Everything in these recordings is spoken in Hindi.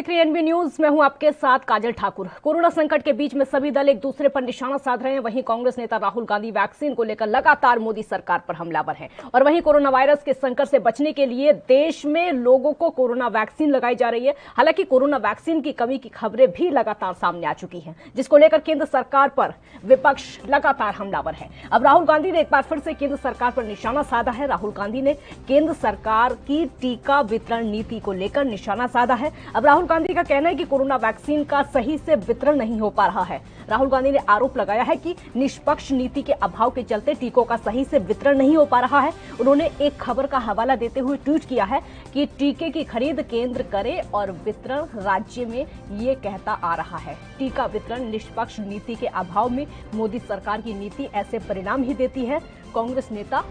देख रहे हैं एनबी न्यूज। मैं हूं आपके साथ काजल ठाकुर। कोरोना संकट के बीच में सभी दल एक दूसरे पर निशाना साध रहे हैं। वहीं कांग्रेस नेता राहुल गांधी वैक्सीन को लेकर लगातार मोदी सरकार पर हमलावर हैं और वहीं कोरोना वायरस के संकट से बचने के लिए देश में लोगों को कोरोना वैक्सीन लगाई जा रही है। हालांकि कोरोना वैक्सीन की कमी की खबरें भी लगातार सामने आ चुकी हैं, जिसको लेकर केंद्र सरकार पर विपक्ष लगातार हमलावर है। अब राहुल गांधी ने एक बार फिर से केंद्र सरकार पर निशाना साधा है। राहुल गांधी ने केंद्र सरकार की टीका वितरण नीति को लेकर निशाना साधा है। अब राहुल गांधी का कहना है कि कोरोना वैक्सीन का सही से वितरण नहीं हो पा रहा है। राहुल गांधी ने आरोप लगाया है कि निष्पक्ष नीति के अभाव के चलते टीकों का सही से वितरण नहीं हो पा रहा है। उन्होंने एक खबर का हवाला देते हुए ट्वीट किया है कि टीके की खरीद केंद्र करे और वितरण राज्य में, ये कहता आ रहा है। टीका वितरण निष्पक्ष नीति के अभाव में मोदी सरकार की नीति ऐसे परिणाम ही देती है। कांग्रेस नेता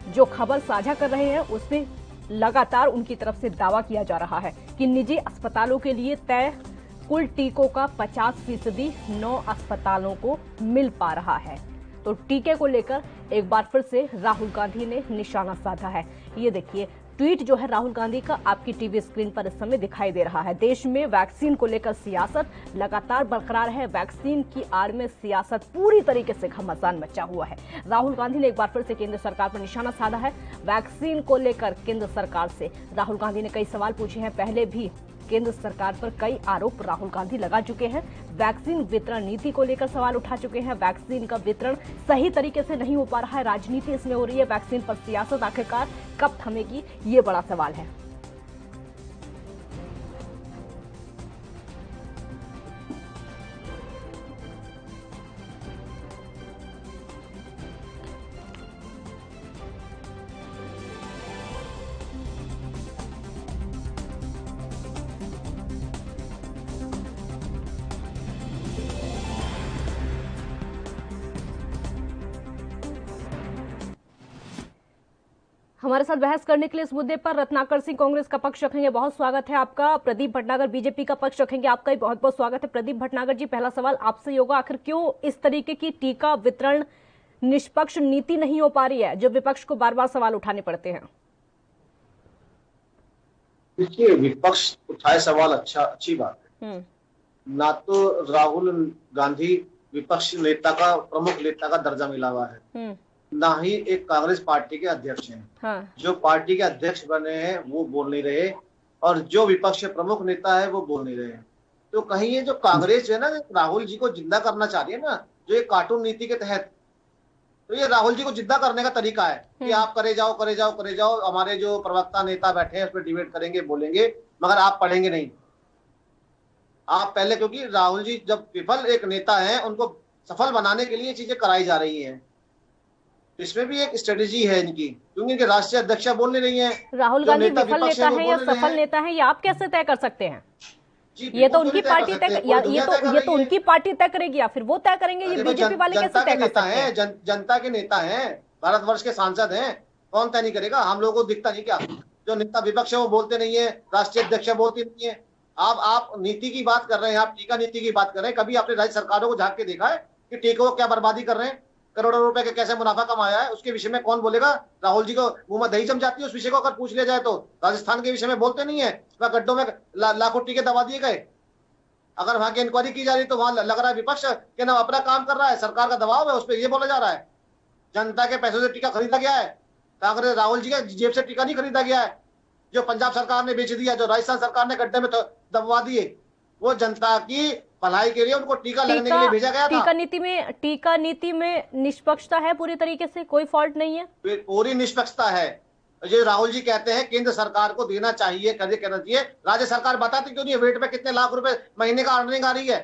जो खबर साझा कर रहे हैं उसमें लगातार उनकी तरफ से दावा किया जा रहा है कि निजी अस्पतालों के लिए तय कुल टीकों का 50% 9 अस्पतालों को मिल पा रहा है। तो टीके को लेकर एक बार फिर से राहुल गांधी ने निशाना साधा है। ये देखिए ट्वीट जो है राहुल गांधी का आपकी टीवी स्क्रीन पर इस समय दिखाई दे रहा है। देश में वैक्सीन को लेकर सियासत लगातार बरकरार है। वैक्सीन की आड़ में सियासत पूरी तरीके से घमासान मचा हुआ है। राहुल गांधी ने एक बार फिर से केंद्र सरकार पर निशाना साधा है। वैक्सीन को लेकर केंद्र सरकार से राहुल गांधी ने कई सवाल पूछे हैं। पहले भी केंद्र सरकार पर कई आरोप राहुल गांधी लगा चुके हैं। वैक्सीन वितरण नीति को लेकर सवाल उठा चुके हैं। वैक्सीन का वितरण सही तरीके से नहीं हो पा रहा है, राजनीति इसमें हो रही है। वैक्सीन पर सियासत आखिरकार कब थमेगी, ये बड़ा सवाल है। हमारे साथ बहस करने के लिए इस मुद्दे पर रत्नाकर सिंह कांग्रेस का पक्ष रखेंगे। बहुत स्वागत है आपका। प्रदीप भटनागर बीजेपी का पक्ष रखेंगे, आपका भी बहुत बहुत स्वागत है। प्रदीप भटनागर जी, पहला सवाल आपसे होगा, आखिर क्यों इस तरीके की टीका वितरण निष्पक्ष नीति नहीं हो पा रही है, जो विपक्ष को बार बार सवाल उठाने पड़ते हैं? देखिए, विपक्ष उठाए सवाल अच्छी बात है। ना तो राहुल गांधी विपक्ष नेता का, प्रमुख नेता का दर्जा मिला हुआ है, ना ही एक कांग्रेस पार्टी के अध्यक्ष हैं। हाँ। जो पार्टी के अध्यक्ष बने हैं वो बोल नहीं रहे और जो विपक्ष के प्रमुख नेता है वो बोल नहीं रहे। तो कहीं ये जो कांग्रेस है ना, राहुल जी को जिंदा करना चाह रही है ना, जो एक कार्टून नीति के तहत, तो ये राहुल जी को जिंदा करने का तरीका है कि आप करे जाओ करे जाओ करे जाओ, हमारे जो प्रवक्ता नेता बैठे हैं उस पर डिबेट करेंगे, बोलेंगे, मगर आप पढ़ेंगे नहीं। आप पहले, क्योंकि राहुल जी जब विफल एक नेता है, उनको सफल बनाने के लिए चीजें कराई जा रही हैं। इसमें भी एक स्ट्रेटेजी है इनकी, क्योंकि इनके राष्ट्रीय अध्यक्ष बोल नहीं रही हैं। राहुल गांधी विफल नेता है या सफल नेता है, ये आप कैसे तय कर सकते हैं? ये तो उनकी पार्टी तय, ये तो उनकी पार्टी तय करेगी या फिर वो तय करेंगे? ये बीजेपी वाले कैसे तय कर सकते हैं? जनता के नेता हैं, भारतवर्ष के सांसद हैं, कौन तय नहीं करेगा? हम लोगों को दिखता नहीं क्या? जो नेता विपक्ष है वो बोलते नहीं है, राष्ट्रीय अध्यक्ष बोलती नहीं है। आप नीति की बात कर रहे हैं, आप टीका नीति की बात कर रहे हैं। कभी आपने राज्य सरकारों को झांक के देखा है कि टीकों को क्या बर्बादी कर रहे हैं, करोड़ों रुपए के कैसे मुनाफा कमाया है? उसके विषय में कौन बोलेगा? राहुल जी को मुंह में दही जम जाती है उस विषय को अगर पूछ लिया जाए तो। राजस्थान के विषय में बोलते नहीं है, वह गड्ढों में लाखों टीके दबा दिए गए। अगर वहां की इंक्वायरी की जा रही तो वहां लग रहा है विपक्ष के नाम अपना काम कर रहा है, सरकार का दबाव है उस पर, ये बोला जा रहा है। जनता के पैसों से टीका खरीदा गया है, कांग्रेस राहुल जी के जेब से टीका नहीं खरीदा गया है। जो पंजाब सरकार ने बेच दिया, जो राजस्थान सरकार ने गड्ढे में दबवा दिए, वो जनता की भलाई के लिए उनको टीका लगने के लिए भेजा गया था। टीका नीति में निष्पक्षता है पूरी तरीके से, कोई फॉल्ट नहीं है, पूरी निष्पक्षता है। जो राहुल जी कहते हैं केंद्र सरकार को देना चाहिए, कहना चाहिए, राज्य सरकार बताती क्यों नहीं है? वेट में कितने लाख रुपए महीने का अर्निंग आ रही है,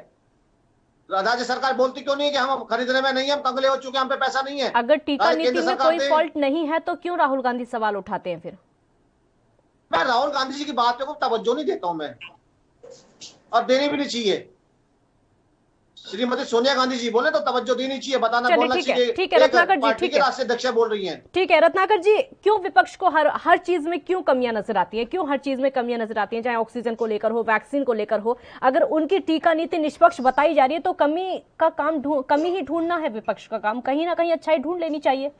राज्य सरकार बोलती क्यों नहीं है कि हम खरीदने में नहीं, हम कंगले हो चुके हैं, हम पे पैसा नहीं है। अगर टीका नीति में कोई फॉल्ट नहीं है तो क्यों राहुल गांधी सवाल उठाते हैं फिर? मैं राहुल गांधी जी की बात को तवज्जो नहीं देता हूं मैं, और देनी भी नहीं चाहिए। श्रीमती सोनिया गांधी जी बोले तो तवज्जो देनी चाहिए, बताना बोलना चाहिए। ठीक है रत्नाकर जी, ठीक है, राष्ट्रीय अध्यक्ष बोल रही हैं। ठीक है रत्नाकर जी, क्यों विपक्ष को हर चीज में क्यों कमियां नजर आती हैं? क्यों हर चीज में कमियां नजर आती हैं, चाहे ऑक्सीजन को लेकर हो, वैक्सीन को लेकर हो? अगर उनकी टीका नीति निष्पक्ष बताई जा रही है तो कमी ही ढूंढना है विपक्ष का काम, कहीं ना कहीं अच्छाई ढूंढ लेनी चाहिए।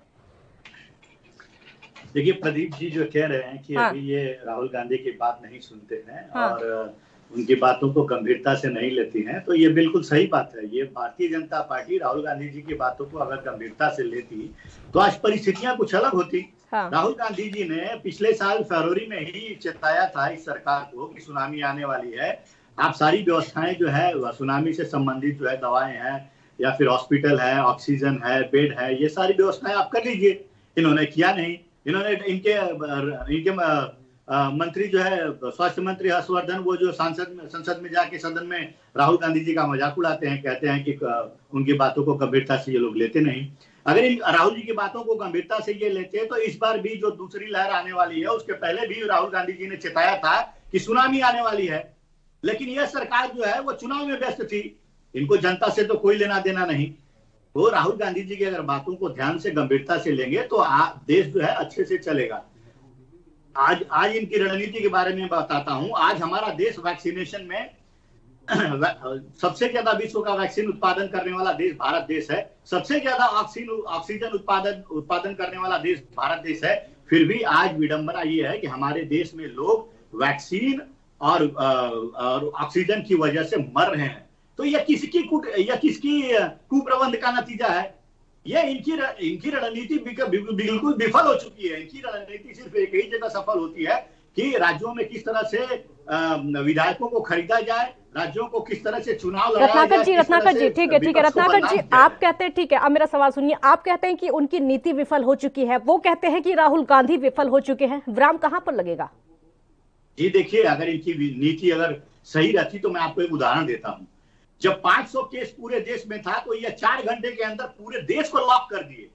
देखिए, प्रदीप जी जो कह रहे हैं कि अभी ये राहुल गांधी की बात नहीं सुनते हैं और उनकी बातों को गंभीरता से नहीं लेती हैं, तो ये बिल्कुल सही बात है। ये भारतीय जनता पार्टी राहुल गांधी जी की बातों को अगर गंभीरता से लेती तो आज परिस्थितियां कुछ अलग होती। हाँ। राहुल गांधी जी ने पिछले साल फरवरी में ही चेताया था इस सरकार को कि सुनामी आने वाली है, आप सारी व्यवस्थाएं जो है सुनामी से संबंधित जो है दवाएं हैं या फिर हॉस्पिटल है, ऑक्सीजन है, बेड है, ये सारी व्यवस्थाएं आप कर लीजिए। इन्होंने किया नहीं। इन्होंने इनके मंत्री जो है स्वास्थ्य मंत्री हर्षवर्धन, वो जो संसद में जाके सदन में राहुल गांधी जी का मजाक उड़ाते हैं, कहते हैं कि उनकी बातों को गंभीरता से ये लोग लेते नहीं। अगर इन राहुल जी की बातों को गंभीरता से ये लेते तो इस बार भी जो दूसरी लहर आने वाली है उसके पहले भी राहुल गांधी जी ने चेताया था कि सुनामी आने वाली है। लेकिन यह सरकार जो है वो चुनाव में व्यस्त थी, इनको जनता से तो कोई लेना देना नहीं। तो राहुल गांधी जी की अगर बातों को ध्यान से गंभीरता से लेंगे तो देश जो है अच्छे से चलेगा। आज इनकी रणनीति के बारे में बताता हूं। आज हमारा देश वैक्सीनेशन में सबसे ज्यादा विश्व का वैक्सीन उत्पादन करने वाला देश भारत देश है। सबसे ज्यादा ऑक्सीजन उत्पादन करने वाला देश भारत देश है। फिर भी आज विडंबना ये है कि हमारे देश में लोग वैक्सीन और ऑक्सीजन की वजह से मर रहे हैं। तो यह किसकी कुप्रबंध का नतीजा है? यह इनकी रणनीति बिल्कुल विफल हो चुकी है। इनकी रणनीति सिर्फ एक ही जगह सफल होती है कि राज्यों में किस तरह से विधायकों को खरीदा जाए, राज्यों को किस तरह से चुनाव लड़ाया जाए। रत्नाकर जी ठीक है रत्नाकर जी, आप कहते हैं, ठीक है, अब मेरा सवाल सुनिए। आप कहते हैं कि उनकी नीति विफल हो चुकी है, वो कहते हैं कि राहुल गांधी विफल हो चुके हैं। विराम कहां पर लगेगा? जी देखिए, अगर इनकी नीति अगर सही रहती तो मैं आपको एक उदाहरण देता हूं। जब 500 केस पूरे देश में था तो ये 4 घंटे के अंदर पूरे देश को लॉक कर दिए,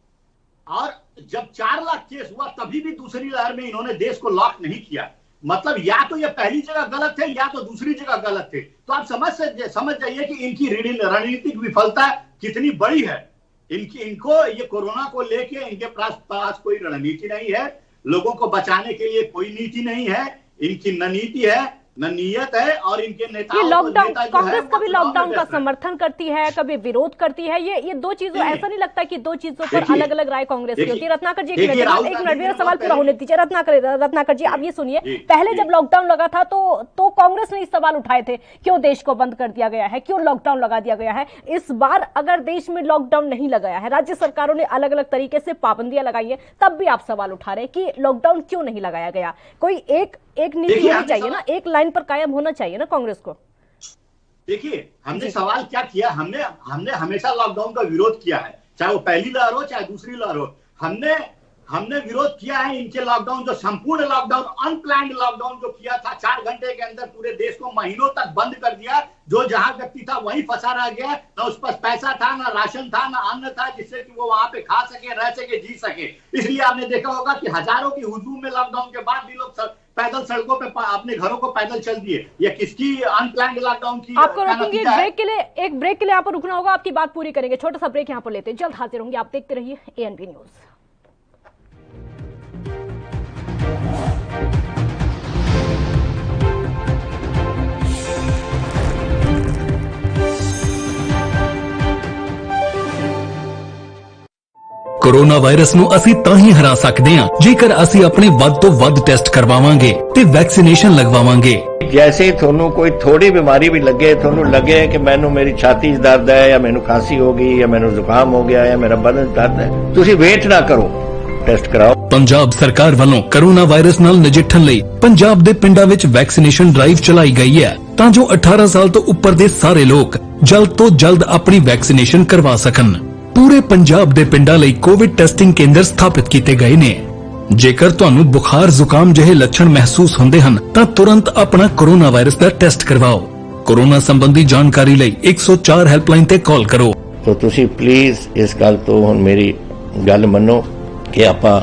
और जब 4 लाख केस हुआ तभी भी दूसरी लहर में इन्होंने देश को लॉक नहीं किया। मतलब या तो ये पहली जगह गलत थे या तो दूसरी जगह गलत थे। तो आप समझ जाइए कि इनकी रणनीतिक विफलता कितनी बड़ी है। इनको ये कोरोना को लेके इनके पास कोई रणनीति नहीं है, लोगों को बचाने के लिए कोई नीति नहीं है। इनकी न नीति है न नीयत है, और इनके नेताओं लॉकडाउन, कांग्रेस कभी लॉकडाउन का समर्थन करती है, कभी विरोध करती है। ये दो चीजों, ऐसा नहीं लगता कि दो चीजों पर अलग अलग राय कांग्रेस की होती है? रत्नाकर जी एक मिनट मेरा सवाल पूरा होने दीजिए। रत्नाकर जी आप ये सुनिए, पहले जब लॉकडाउन लगा था तो कांग्रेस ने इस सवाल उठाए थे, क्यों देश को बंद कर दिया गया है, क्यों लॉकडाउन लगा दिया गया है। इस बार अगर देश में लॉकडाउन नहीं लगाया है, राज्य सरकारों ने अलग अलग तरीके से पाबंदियां लगाई है, तब भी आप सवाल उठा रहे हैं कि लॉकडाउन क्यों नहीं लगाया गया। कोई एक नीति होनी चाहिए ना, एक लाइन पर कायम होना चाहिए ना कांग्रेस को। देखिए, हमने सवाल क्या किया, हमने हमेशा लॉकडाउन का विरोध किया है, चाहे वो पहली लहर हो चाहे दूसरी लहर हो। हमने विरोध किया है इनके लॉकडाउन, जो संपूर्ण लॉकडाउन, अनप्लान्ड लॉकडाउन जो किया था, 4 घंटे के अंदर पूरे देश को महीनों तक बंद कर दिया। जो जहां व्यक्ति था वहीं फंसा रह गया, ना उस पास पैसा था, ना राशन था, ना अन्न था जिससे कि वो वहां पे खा सके, रह सके, जी सके। इसलिए आपने देखा होगा कि हजारों की हुजूम में लॉकडाउन के बाद भी लोग पैदल सड़कों पे अपने घरों को पैदल चल दिए। ये किसकी अनप्लान्ड लॉकडाउन की? आपको रुकूंगी एक ब्रेक के लिए यहाँ पर रुकना होगा, आपकी बात पूरी करेंगे। छोटा सा ब्रेक यहाँ पर लेते हैं, जल्द हाजिर होंगे। आप देखते रहिए ANP न्यूज। कोरोना वायरस ਨੂੰ ਅਸੀਂ ਤਾਂ ਹੀ ਹਰਾ ਸਕਦੇ ਹਾਂ ਜੇਕਰ ਅਸੀਂ ਆਪਣੇ ਵੱਧ ਤੋਂ ਵੱਧ ਟੈਸਟ ਕਰਵਾਵਾਂਗੇ ਤੇ ਵੈਕਸੀਨੇਸ਼ਨ ਲਗਵਾਵਾਂਗੇ। जैसे ਤੁਹਾਨੂੰ ਕੋਈ ਥੋੜੀ ਬਿਮਾਰੀ ਵੀ ਲੱਗੇ, ਤੁਹਾਨੂੰ ਲੱਗੇ ਕਿ ਮੈਨੂੰ ਮੇਰੀ ਛਾਤੀ 'ਚ ਦਰਦ ਹੈ ਜਾਂ ਮੈਨੂੰ ਖਾਂਸੀ ਹੋ ਗਈ ਜਾਂ ਮੈਨੂੰ ਜ਼ੁਕਾਮ ਹੋ ਗਿਆ ਜਾਂ ਮੇਰਾ ਬਦਨ ਦਰਦ ਹੈ, ਤੁਸੀਂ ਵੇਟ ਨਾ ਕਰੋ, ਟੈਸਟ ਕਰਾਓ। ਪੰਜਾਬ ਸਰਕਾਰ ਵੱਲੋਂ ਕੋਰੋਨਾ ਵਾਇਰਸ ਨਾਲ ਨਜਿੱਠਣ ਲਈ ਪੰਜਾਬ ਦੇ ਪਿੰਡਾਂ ਵਿੱਚ ਵੈਕਸੀਨੇਸ਼ਨ ਡਰਾਈਵ ਚਲਾਈ ਗਈ ਹੈ ਤਾਂ ਜੋ 18 ਸਾਲ ਤੋਂ ਉੱਪਰ ਦੇ ਸਾਰੇ ਲੋਕ ਜਲਦ ਤੋਂ ਜਲਦ ਆਪਣੀ ਵੈਕਸੀਨੇਸ਼ਨ ਕਰਵਾ ਸਕਣ। ਪੂਰੇ ਪੰਜਾਬ ਦੇ ਪਿੰਡਾਂ ਲਈ ਕੋਵਿਡ ਟੈਸਟਿੰਗ ਕੇਂਦਰ ਸਥਾਪਿਤ ਕੀਤੇ ਗਏ ਨੇ। ਜੇਕਰ ਤੁਹਾਨੂੰ ਬੁਖਾਰ ਜ਼ੁਕਾਮ ਜਿਹੇ ਲੱਛਣ ਮਹਿਸੂਸ ਹੁੰਦੇ ਹਨ ਤਾਂ ਤੁਰੰਤ ਆਪਣਾ ਕੋਰੋਨਾ ਵਾਇਰਸ ਦਾ ਟੈਸਟ ਕਰਵਾਓ। ਕੋਰੋਨਾ ਸੰਬੰਧੀ ਜਾਣਕਾਰੀ ਲਈ 104 ਹੈਲਪਲਾਈਨ ਤੇ ਕਾਲ ਕਰੋ। तो ਤੁਸੀਂ ਪਲੀਜ਼ ਇਸ ਗੱਲ ਤੋਂ ਹੁਣ ਮੇਰੀ ਗੱਲ ਮੰਨੋ ਕਿ ਆਪਾਂ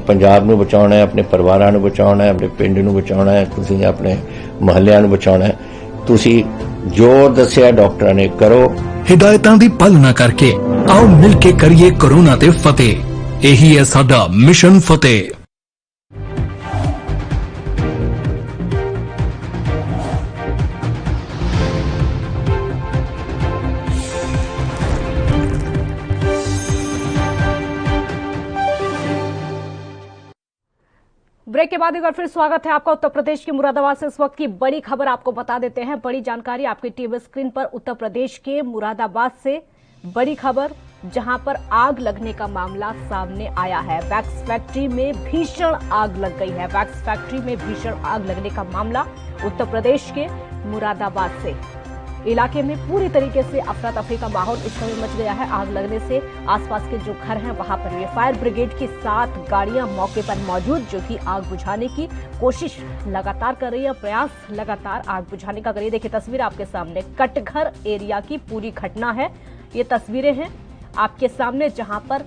ਪੰਜਾਬ ਨੂੰ ਬਚਾਉਣਾ ਹੈ, ਆਪਣੇ ਪਰਿਵਾਰਾਂ ਨੂੰ ਬਚਾਉਣਾ ਹੈ, ਆਪਣੇ ਪਿੰਡ ਨੂੰ ਬਚਾਉਣਾ ਹੈ, ਤੁਸੀਂ ਆਪਣੇ ਮੁਹੱਲਿਆਂ ਨੂੰ ਬਚਾਉਣਾ ਹੈ। ਤੁਸੀਂ ਜੋ ਦੱਸਿਆ ਡਾਕਟਰਾਂ ਨੇ ਕਰੋ। ਹਿਦਾਇਤਾਂ ਦੀ ਪਾਲਣਾ ਕਰਕੇ ਆਓ ਮਿਲ ਕੇ ਕਰੀਏ ਕੋਰੋਨਾ ਤੇ ਫਤਿਹ। ਇਹੀ ਹੈ ਸਾਡਾ ਮਿਸ਼ਨ ਫਤਿਹ। ब्रेक ब्रेक के बाद एक बार फिर स्वागत है आपका उत्तर प्रदेश के मुरादाबाद से। इस वक्त की बड़ी खबर आपको बता देते हैं, बड़ी जानकारी आपके टीवी स्क्रीन पर। उत्तर प्रदेश के मुरादाबाद से बड़ी खबर, जहां पर आग लगने का मामला सामने आया है। वैक्स फैक्ट्री में भीषण आग लग गई है। वैक्स फैक्ट्री में भीषण आग लगने का मामला उत्तर प्रदेश के मुरादाबाद से। इलाके में पूरी तरीके से अफरा तफरी का माहौल इस समय मच गया है। आग लगने से आसपास के जो घर हैं वहां पर ये फायर ब्रिगेड की 7 गाड़ियां मौके पर मौजूद, जो कि आग बुझाने की कोशिश लगातार कर रही है, प्रयास लगातार आग बुझाने का कर रही है। देखिए तस्वीर आपके सामने, कटघर एरिया की पूरी घटना है। ये तस्वीरें हैं आपके सामने जहां पर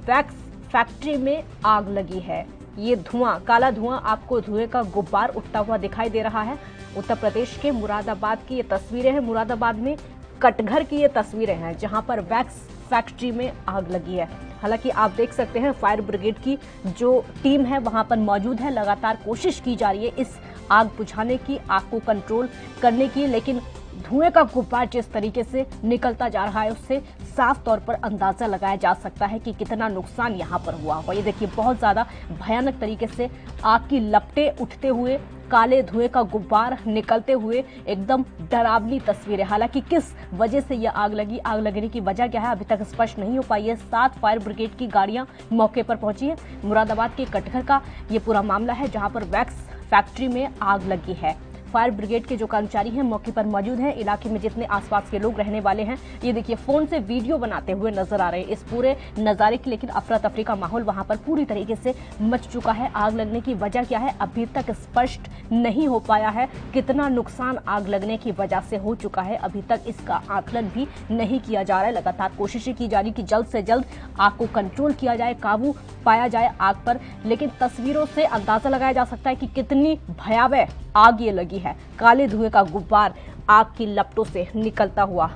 वैक्स फैक्ट्री में आग लगी है। ये धुआं, काला धुआं, आपको धुएं का गुब्बार उठता हुआ दिखाई दे रहा है। उत्तर प्रदेश के मुरादाबाद की ये तस्वीरें हैं। मुरादाबाद में कटघर की ये तस्वीरें हैं जहां पर वैक्स फैक्ट्री में आग लगी है। हालांकि आप देख सकते हैं फायर ब्रिगेड की जो टीम है वहां पर मौजूद है। लगातार कोशिश की जा रही है इस आग बुझाने की, आग को कंट्रोल करने की, लेकिन धुएं का गुब्बार जिस तरीके से निकलता जा रहा है उससे साफ तौर पर अंदाजा लगाया जा सकता है कि कितना नुकसान यहां पर हुआ होगा। ये देखिए बहुत ज्यादा भयानक तरीके से आग की लपटें उठते हुए, काले धुएं का गुब्बार निकलते हुए, एकदम डरावनी तस्वीरें। हालांकि किस वजह से यह आग लगी, आग लगने की वजह क्या है, अभी तक स्पष्ट नहीं हो पाई है। 7 फायर ब्रिगेड की गाड़ियां मौके पर पहुंची है। मुरादाबाद के कटघर का ये पूरा मामला है जहां पर वैक्स फैक्ट्री में आग लगी है। फायर ब्रिगेड के जो कर्मचारी हैं मौके पर मौजूद हैं। इलाके में जितने आसपास के लोग रहने वाले हैं, ये देखिए फोन से वीडियो बनाते हुए नजर आ रहे हैं इस पूरे नजारे की। लेकिन अफरा तफरी का माहौल वहां पर पूरी तरीके से मच चुका है। आग लगने की वजह क्या है अभी तक स्पष्ट नहीं हो पाया है। कितना नुकसान आग लगने की वजह से हो चुका है अभी तक इसका आकलन भी नहीं किया जा रहा है। लगातार कोशिशें की जा रही कि जल्द से जल्द आग को कंट्रोल किया जाए, काबू पाया जाए आग पर। लेकिन तस्वीरों से अंदाजा लगाया जा सकता है कि कितनी भयावह आग ये लगी है। काले धुएं का गुब्बार आग की लपटों से निकलता हुआ।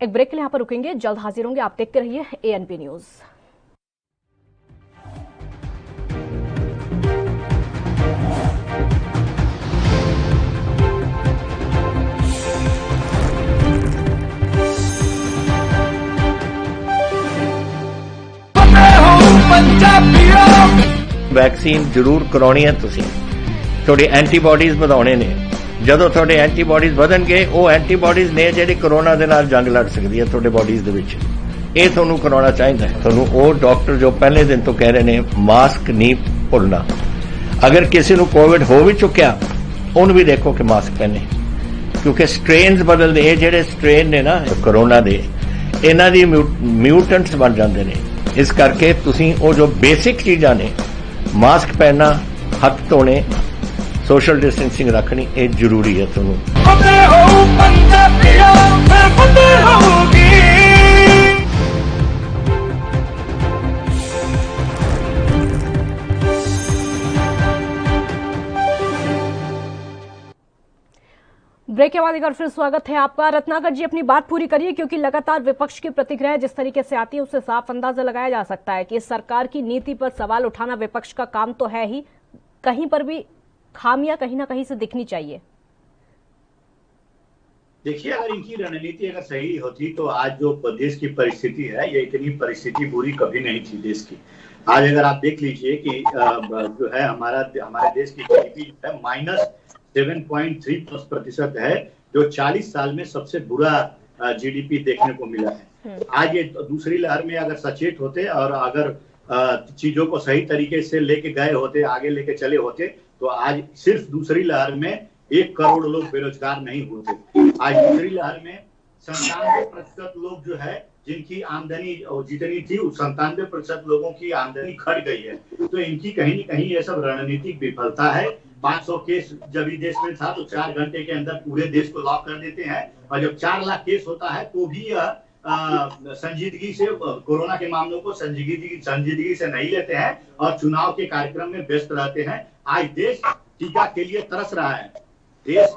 एक ब्रेक के लिए यहां पर रुकेंगे, जल्द हाजिर होंगे। आप देखते रहिए एएनपी न्यूज। वैक्सीन जरूर करवानी है। तुसीं थोड़े एंटीबॉडीज ਵਧਾਉਣੇ ਨੇ। ਜਦੋਂ ਤੁਹਾਡੇ ਐਂਟੀਬॉडीज ਵਧਣਗੇ ਉਹ ਐਂਟੀਬॉडीज ਨੇ ਜਿਹੜੇ ਕੋਰੋਨਾ ਦੇ ਨਾਲ ਜੰਗ ਲੜ ਸਕਦੀ ਹੈ ਤੁਹਾਡੇ ਬॉडीज ਦੇ ਵਿੱਚ। ਇਹ ਤੁਹਾਨੂੰ ਕਰਾਉਣਾ ਚਾਹੀਦਾ ਹੈ। ਤੁਹਾਨੂੰ ਉਹ ਡਾਕਟਰ ਜੋ ਪਹਿਲੇ ਦਿਨ ਤੋਂ ਕਹਿ ਰਹੇ ਨੇ ਮਾਸਕ ਨਹੀਂ ਭੁੱਲਣਾ। ਅਗਰ ਕਿਸੇ ਨੂੰ ਕੋਵਿਡ ਹੋ ਵੀ ਚੁੱਕਿਆ ਉਹਨੂੰ ਵੀ ਦੇਖੋ ਕਿ ਮਾਸਕ ਪਹਿਨੇ, ਕਿਉਂਕਿ ਸਟ੍ਰੇਨਸ ਬਦਲਦੇ। ਇਹ ਜਿਹੜੇ ਸਟ੍ਰੇਨ ਨੇ ਨਾ ਕੋਰੋਨਾ ਦੇ, ਇਹਨਾਂ ਦੀ ਮਿਊਟੈਂਟਸ ਬਣ ਜਾਂਦੇ ਨੇ। ਇਸ ਕਰਕੇ ਤੁਸੀਂ ਉਹ ਜੋ ਬੇਸਿਕ ਚੀਜ਼ਾਂ ਨੇ, मास्क पहनना, हाथ धोने, सोशल डिस्टेंसिंग रखनी, ये जरूरी है। ਤੁਹਾਨੂੰ ब्रेक के बाद एक बार फिर स्वागत है आपका। रत्नाकर जी अपनी बात पूरी करिए, क्योंकि लगातार विपक्ष की प्रतिक्रिया जिस तरीके से आती है उससे साफ अंदाजा लगाया जा सकता है कि सरकार की नीति पर सवाल उठाना विपक्ष का काम तो है ही, कहीं पर भी खामियां कहीं ना कहीं से दिखनी चाहिए। देखिए, अगर इनकी रणनीति अगर सही होती तो आज जो देश की परिस्थिति है, ये इतनी परिस्थिति बुरी कभी नहीं थी देश की। आज अगर आप देख लीजिए कि जो है हमारे देश की जीडीपी जो है -7.3% है, जो 40 साल में सबसे बुरा जीडीपी देखने को मिला है। आज ये दूसरी लहर में अगर सचेत होते और अगर चीजों को सही तरीके से लेके गए होते, आगे लेके चले होते, तो आज सिर्फ दूसरी लहर में 1 करोड़ लोग बेरोजगार नहीं होते। आज दूसरी लहर में 97% लोग जो है जिनकी आमदनी जितनी थी 97% लोगों की आमदनी घट गई है। तो इनकी कहीं न कहीं ये सब रणनीतिक विफलता है। 500 केस जब भी देश में था तो 4 घंटे के अंदर पूरे देश को लॉक कर देते हैं, और जब 4 लाख केस होता है तो भी संजीदगी से कोरोना के मामलों को संजीदगी से नहीं लेते हैं और चुनाव के कार्यक्रम में व्यस्त रहते हैं। आज देश टीका के लिए तरस रहा है, देश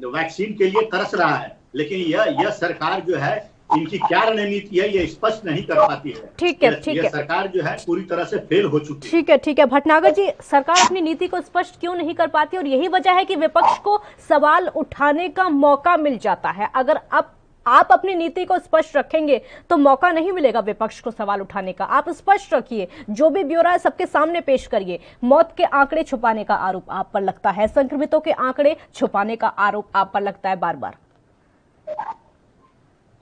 वैक्सीन के लिए तरस रहा है, लेकिन यह सरकार जो है इनकी क्या रणनीति है ये स्पष्ट नहीं कर पाती है। ठीक है। सरकार जो है पूरी तरह से फेल हो चुकी है। ठीक है भटनागर जी, सरकार अपनी नीति को स्पष्ट क्यों नहीं कर पाती, और यही वजह है कि विपक्ष को सवाल उठाने का मौका मिल जाता है। अगर अब आप अपनी नीति को स्पष्ट रखेंगे तो मौका नहीं मिलेगा विपक्ष को सवाल उठाने का। आप स्पष्ट रखिए, जो भी ब्यौरा है सबके सामने पेश करिए। मौत के आंकड़े छुपाने का आरोप आप पर लगता है, संक्रमितों के आंकड़े छुपाने का आरोप आप पर लगता है बार बार।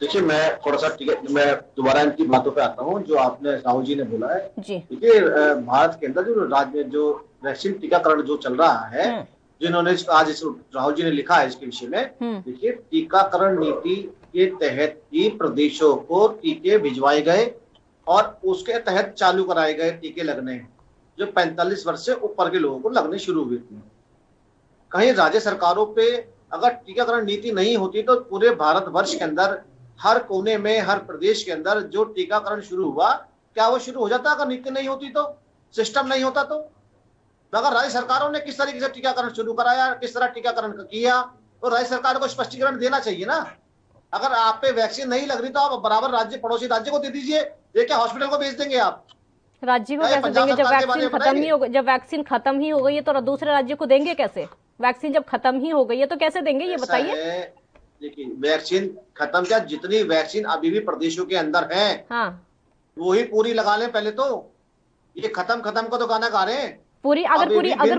देखिए, मैं थोड़ा सा मैं दोबारा इनकी बातों पे आता हूँ जो आपने राहुल जी ने बोला है जी। देखिए, भारत के अंदर जो राज्य जो वैक्सीन टीकाकरण जो चल रहा है, जिन्होंने आज इस राहुल जी ने लिखा है इसके विषय में, देखिए टीकाकरण नीति के तहत ही प्रदेशों को टीके भिजवाए गए और उसके तहत चालू कराए गए टीके लगने जो 45 वर्ष से ऊपर के लोगों को लगने शुरू हुए थे। कहीं राज्य सरकारों पे अगर टीकाकरण नीति नहीं होती तो पूरे भारतवर्ष के अंदर हर कोने में, हर प्रदेश के अंदर जो टीकाकरण शुरू हुआ, क्या वो शुरू हो जाता अगर नीति नहीं होती तो, सिस्टम नहीं होता तो? मगर राज्य सरकारों ने किस तरीके से टीकाकरण शुरू कराया, किस तरह टीकाकरण किया, तो राज्य सरकार को स्पष्टीकरण देना चाहिए ना। अगर आप पे वैक्सीन नहीं लग रही तो आप बराबर राज्य, पड़ोसी राज्य को दे दीजिए। ये क्या हॉस्पिटल को भेज देंगे आप? राज्य को कैसे देंगे जब वैक्सीन खत्म ही हो गई? जब वैक्सीन खत्म ही हो गई है तो दूसरे राज्य को देंगे कैसे? वैक्सीन जब खत्म ही हो गई है तो कैसे देंगे, ये बताइए। देखिए, वैक्सीन खत्म क्या, जितनी वैक्सीन अभी भी प्रदेशों के अंदर है, हाँ, वही पूरी लगा लें पहले तो। ये खत्म को तो गाना गा रहे हैं पूरी। अगर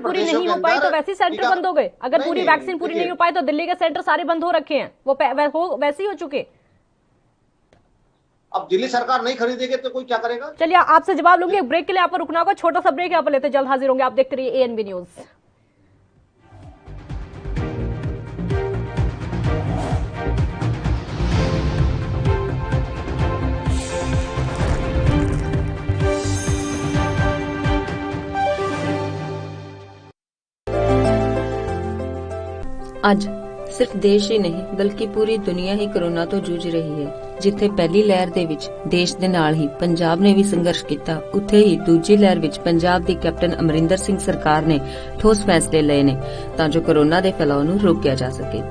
पूरी नहीं हो पाई तो वैसे सेंटर बंद हो गए। अगर पूरी वैक्सीन पूरी नहीं हो पाई तो दिल्ली के सेंटर सारे बंद हो रखे हैं, वो वैसे ही हो चुके। अब दिल्ली सरकार नहीं खरीदेगी तो कोई क्या करेगा? चलिए, आपसे जवाब लूंगी। ब्रेक के लिए आप पर रुकना होगा, छोटा सा ब्रेक यहाँ पर लेते, जल्द हाजिर होंगे। आप देखते रहिए ANB न्यूज। ਅੱਜ ਸਿਰਫ ਦੇਸ਼ ਹੀ ਨਹੀਂ ਬਲਕਿ ਪੂਰੀ ਦੁਨੀਆ ਹੀ ਕੋਰੋਨਾ ਤੋਂ ਜੂਝ ਰਹੀ ਹੈ। ਜਿੱਥੇ ਪਹਿਲੀ ਲਹਿਰ ਦੇ ਵਿੱਚ ਦੇਸ਼ ਦੇ ਨਾਲ ਹੀ ਪੰਜਾਬ ਨੇ ਵੀ ਸੰਘਰਸ਼ ਕੀਤਾ, ਉੱਥੇ ਹੀ ਦੂਜੀ ਲਹਿਰ ਵਿੱਚ ਪੰਜਾਬ ਦੀ ਕੈਪਟਨ ਅਮਰਿੰਦਰ ਸਿੰਘ ਸਰਕਾਰ ਨੇ ਠੋਸ ਫੈਸਲੇ ਲਏ ਨੇ ਤਾਂ ਜੋ ਕੋਰੋਨਾ ਦੇ ਫੈਲਾਅ ਨੂੰ ਰੋਕਿਆ ਜਾ ਸਕੇ।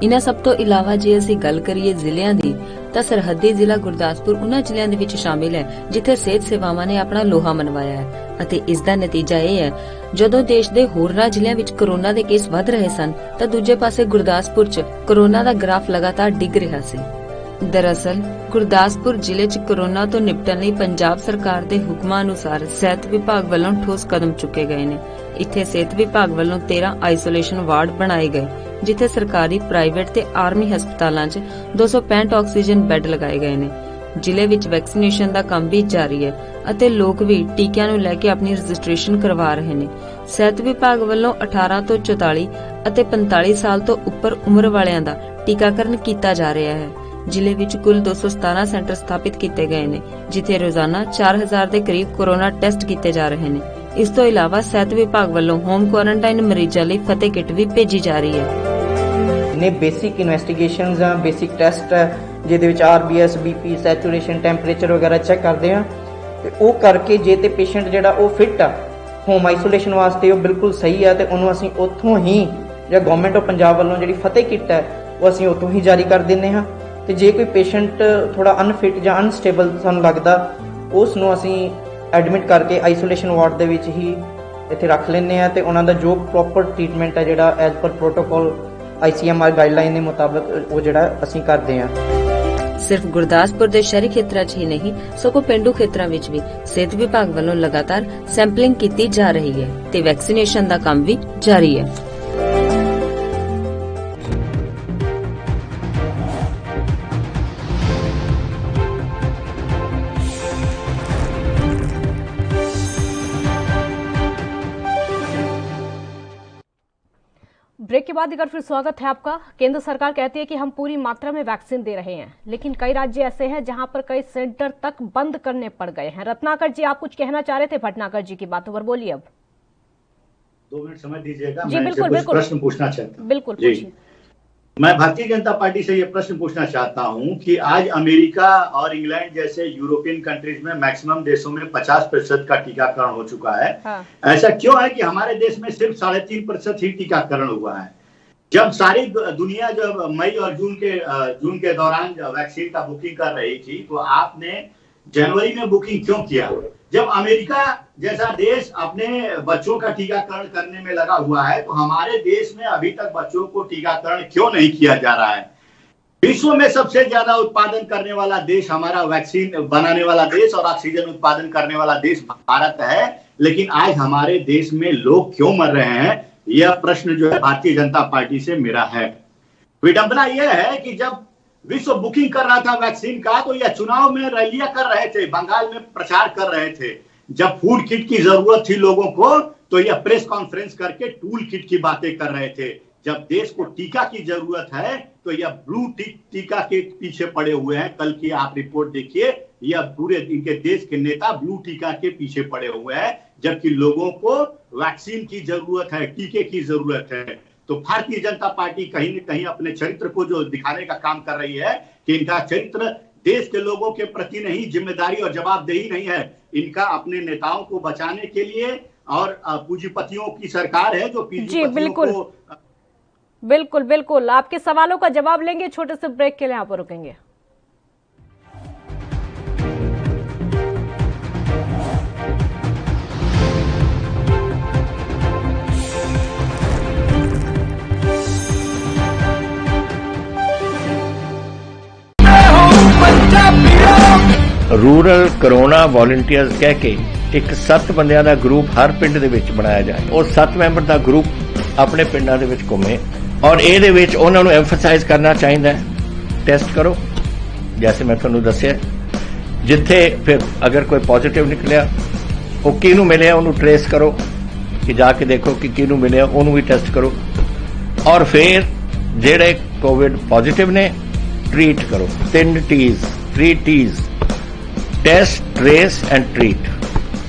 ਇਨ੍ਹਾਂ ਸਭ ਤੋਂ ਇਲਾਵਾ ਜੇ ਅਸੀਂ ਗੱਲ ਕਰੀਏ ਜ਼ਿਲ੍ਹਿਆਂ ਦੀ ਤਾਂ ਸਰਹੱਦੀ ਜ਼ਿਲ੍ਹਾ ਗੁਰਦਾਸਪੁਰ ਉਹਨਾਂ ਜ਼ਿਲ੍ਹਿਆਂ ਦੇ ਵਿੱਚ ਸ਼ਾਮਿਲ ਹੈ ਜਿੱਥੇ ਸਿਹਤ ਸੇਵਾਵਾਂ ਨੇ ਆਪਣਾ ਲੋਹਾ ਮਨਵਾਇਆ ਹੈ ਅਤੇ ਇਸ ਦਾ ਨਤੀਜਾ ਇਹ ਹੈ, ਜਦੋਂ ਦੇਸ਼ ਦੇ ਹੋਰਨਾਂ ਜ਼ਿਲ੍ਹਿਆਂ ਵਿੱਚ ਕੋਰੋਨਾ ਦੇ ਕੇਸ ਵਧ ਰਹੇ ਸਨ ਤਾਂ ਦੂਜੇ ਪਾਸੇ ਗੁਰਦਾਸਪੁਰ 'ਚ ਕੋਰੋਨਾ ਦਾ ਗ੍ਰਾਫ ਲਗਾਤਾਰ ਡਿੱਗ ਰਿਹਾ ਸੀ। ਦਰਅਸਲ ਗੁਰਦਾਸਪੁਰ ਜ਼ਿਲ੍ਹੇ 'ਚ ਕੋਰੋਨਾ ਤੋਂ ਨਿਪਟਣ ਲਈ ਪੰਜਾਬ ਸਰਕਾਰ ਦੇ ਹੁਕਮਾਂ ਅਨੁਸਾਰ ਸਿਹਤ ਵਿਭਾਗ ਵੱਲੋਂ ਠੋਸ ਕਦਮ ਚੁੱਕੇ ਗਏ ਨੇ। ਇੱਥੇ ਸਿਹਤ ਵਿਭਾਗ ਵੱਲੋਂ 13 ਆਈਸੋਲੇਸ਼ਨ ਵਾਰਡ ਬਣਾਏ ਗਏ ਜਿੱਥੇ ਸਰਕਾਰੀ, ਪ੍ਰਾਈਵੇਟ ਤੇ ਆਰਮੀ ਹਸਪਤਾਲਾਂ 'ਚ 265 ਆਕਸੀਜਨ ਬੈੱਡ ਲਗਾਏ ਗਏ ਨੇ। ਜ਼ਿਲ੍ਹੇ ਵਿੱਚ ਵੈਕਸੀਨੇਸ਼ਨ ਦਾ ਕੰਮ ਵੀ ਜਾਰੀ ਹੈ ਅਤੇ ਲੋਕ ਵੀ ਟੀਕਿਆਂ ਨੂੰ ਲੈ ਕੇ ਆਪਣੀ ਰਜਿਸਟ੍ਰੇਸ਼ਨ ਕਰਵਾ ਰਹੇ ਨੇ। ਸਿਹਤ ਵਿਭਾਗ ਵੱਲੋਂ 18 ਤੋਂ 44 ਅਤੇ 45 ਸਾਲ ਤੋਂ ਉੱਪਰ ਉਮਰ ਵਾਲਿਆਂ ਦਾ ਟੀਕਾਕਰਨ ਕੀਤਾ ਜਾ ਰਿਹਾ ਹੈ। ਜ਼ਿਲ੍ਹੇ ਵਿੱਚ ਕੁੱਲ 217 ਸੈਂਟਰ ਸਥਾਪਿਤ ਕੀਤੇ ਗਏ ਨੇ ਜਿੱਥੇ ਰੋਜ਼ਾਨਾ 4000 ਦੇ ਕਰੀਬ ਕੋਰੋਨਾ ਟੈਸਟ ਕੀਤੇ ਜਾ ਰਹੇ ਨੇ। ਇਸ ਤੋਂ ਇਲਾਵਾ ਸਿਹਤ ਵਿਭਾਗ ਵੱਲੋਂ ਹੋਮ ਕੁਆਰੰਟਾਈਨ ਮਰੀਜ਼ਾਂ ਲਈ ਫਤਿਹ ਕਿੱਟ ਵੀ ਭੇਜੀ ਜਾ ਰਹੀ ਹੈ। ਨੇ ਬੇਸਿਕ ਇਨਵੈਸਟੀਗੇਸ਼ਨਸ ਆ, ਬੇਸਿਕ ਟੈਸਟ ਹੈ ਜਿਹਦੇ ਵਿੱਚ RBS, BP, ਸੈਚੂਰੇਸ਼ਨ, ਟੈਂਪਰੇਚਰ ਵਗੈਰਾ ਚੈੱਕ ਕਰਦੇ ਆ ਤੇ ਉਹ ਕਰਕੇ ਜੇ ਤੇ ਪੇਸ਼ੈਂਟ ਜਿਹੜਾ ਉਹ ਫਿੱਟ ਆ ਹੋਮ ਆਈਸੋਲੇਸ਼ਨ ਵਾਸਤੇ, ਉਹ ਬਿਲਕੁਲ ਸਹੀ ਆ ਤੇ ਉਹਨੂੰ ਅਸੀਂ ਉੱਥੋਂ ਹੀ ਜਾਂ ਗਵਰਨਮੈਂਟ ਆਫ ਪੰਜਾਬ ਵੱਲੋਂ ਜਿਹੜੀ ਫਤਿਹ ਕਿੱਟ ਹੈ ਉਹ ਅਸੀਂ ਉੱਥੋਂ ਹੀ ਜਾਰੀ ਕਰ ਦਿੰਦੇ ਹਾਂ। ਤੇ ਜੇ ਕੋਈ ਪੇਸ਼ੈਂਟ ਥੋੜਾ ਅਨਫਿਟ ਜਾਂ ਅਨਸਟੇਬਲ ਸਾਨੂੰ ਲੱਗਦਾ ਉਸ ਨੂੰ ਅਸੀਂ ਐਡਮਿਟ ਕਰਕੇ ਆਈਸੋਲੇਸ਼ਨ ਵਾਰਡ ਦੇ ਵਿੱਚ ਹੀ ਇੱਥੇ ਰੱਖ ਲੈਂਦੇ ਆ ਤੇ ਉਹਨਾਂ ਦਾ ਜੋ ਪ੍ਰੋਪਰ ਟ੍ਰੀਟਮੈਂਟ ਹੈ ਜਿਹੜਾ as per protocol ICMR guideline ਦੇ ਮੁਤਾਬਕ ਉਹ ਜਿਹੜਾ ਅਸੀਂ ਕਰਦੇ ਆ। ਸਿਰਫ ਗੁਰਦਾਸਪੁਰ ਦੇ ਸ਼ਹਿਰੀ ਖੇਤਰਾਂ 'ਚ ਹੀ ਨਹੀਂ ਸਗੋਂ ਪਿੰਡੂ ਖੇਤਰਾਂ ਵਿੱਚ ਵੀ ਸਿਹਤ ਵਿਭਾਗ ਵੱਲੋਂ ਲਗਾਤਾਰ ਸੈਂਪਲਿੰਗ ਕੀਤੀ ਜਾ ਰਹੀ ਹੈ ਤੇ ਵੈਕਸੀਨੇਸ਼ਨ ਦਾ ਕੰਮ ਵੀ ਜਾਰੀ ਹੈ। ब्रेक के बाद एक बार फिर स्वागत है आपका। केंद्र सरकार कहती है कि हम पूरी मात्रा में वैक्सीन दे रहे हैं, लेकिन कई राज्य ऐसे हैं जहां पर कई सेंटर तक बंद करने पड़ गए हैं। रत्नाकर जी, आप कुछ कहना चाह रहे थे भटनागर जी की बातों पर, बोलिए। अब 2 मिनट समय दीजिएगा, मैं कुछ प्रश्न पूछना चाहता हूँ। बिल्कुल पूछिए। मैं भारतीय जनता पार्टी से ये प्रश्न पूछना चाहता हूं कि आज अमेरिका और इंग्लैंड जैसे यूरोपियन कंट्रीज में मैक्सिमम देशों में 50% का टीकाकरण हो चुका है। हाँ। ऐसा क्यों है कि हमारे देश में सिर्फ 3.5% ही टीकाकरण हुआ है? जब सारी दुनिया जब मई और जून के दौरान वैक्सीन का बुकिंग कर रही थी तो आपने जनवरी में बुकिंग क्यों किया? जब अमेरिका जैसा देश अपने बच्चों का टीकाकरण करने में लगा हुआ है तो हमारे देश में अभी तक बच्चों को टीकाकरण क्यों नहीं किया जा रहा है? विश्व में सबसे ज्यादा उत्पादन करने वाला देश हमारा, वैक्सीन बनाने वाला देश और ऑक्सीजन उत्पादन करने वाला देश भारत है। लेकिन आज हमारे देश में लोग क्यों मर रहे हैं, यह प्रश्न जो है भारतीय जनता पार्टी से मेरा है। विडंबना यह है कि जब विश्व बुकिंग कर रहा था वैक्सीन का, तो यह चुनाव में रैलियां कर रहे थे, बंगाल में प्रचार कर रहे थे। जब फूड किट की जरूरत थी लोगों को, तो यह प्रेस कॉन्फ्रेंस करके टूल किट की बातें कर रहे थे। जब देश को टीका की जरूरत है, तो यह ब्लू टीका के पीछे पड़े हुए हैं। कल की आप रिपोर्ट देखिए, यह पूरे इनके देश के नेता ब्लू टीका के पीछे पड़े हुए हैं, जबकि लोगों को वैक्सीन की जरूरत है, टीके की जरूरत है। तो भारतीय जनता पार्टी कहीं न कहीं अपने चरित्र को जो दिखाने का काम कर रही है कि इनका चरित्र देश के लोगों के प्रति नहीं, जिम्मेदारी और जवाबदेही नहीं है, इनका अपने नेताओं को बचाने के लिए और पूंजीपतियों की सरकार है जो पूंजीपतियों को। बिल्कुल बिल्कुल, आपके सवालों का जवाब लेंगे, छोटे से ब्रेक के लिए यहाँ पर रुकेंगे। रूरल कोरोना वॉलंटियर्स कह के एक 7 ਬੰਦਿਆਂ ਦਾ ਗਰੁੱਪ ਹਰ ਪਿੰਡ ਦੇ ਵਿੱਚ ਬਣਾਇਆ ਜਾਏ। ਉਹ 7 ਮੈਂਬਰ ਦਾ ਗਰੁੱਪ ਆਪਣੇ ਪਿੰਡਾਂ ਦੇ ਵਿੱਚ ਘੁੰਮੇ ਔਰ ਇਹਦੇ ਵਿੱਚ ਉਹਨਾਂ ਨੂੰ ਐਮਫਸਾਈਜ਼ ਕਰਨਾ ਚਾਹੀਦਾ ਹੈ, ਟੈਸਟ ਕਰੋ ਜੈਸੇ ਮੈਂ ਤੁਹਾਨੂੰ ਦੱਸਿਆ। ਜਿੱਥੇ ਫਿਰ ਅਗਰ ਕੋਈ ਪੋਜ਼ਿਟਿਵ ਨਿਕਲਿਆ, ਉਹ ਕਿਹਨੂੰ ਮਿਲਿਆ ਉਹਨੂੰ ਟ੍ਰੇਸ ਕਰੋ, ਕਿ ਜਾ ਕੇ ਦੇਖੋ ਕਿ ਕਿਹਨੂੰ ਮਿਲਿਆ, ਉਹਨੂੰ ਵੀ ਟੈਸਟ ਕਰੋ। ਔਰ ਫਿਰ ਜਿਹੜੇ ਕੋਵਿਡ ਪੋਜ਼ਿਟਿਵ ਨੇ ਟ੍ਰੀਟ ਕਰੋ। 3 T's test, trace and treat.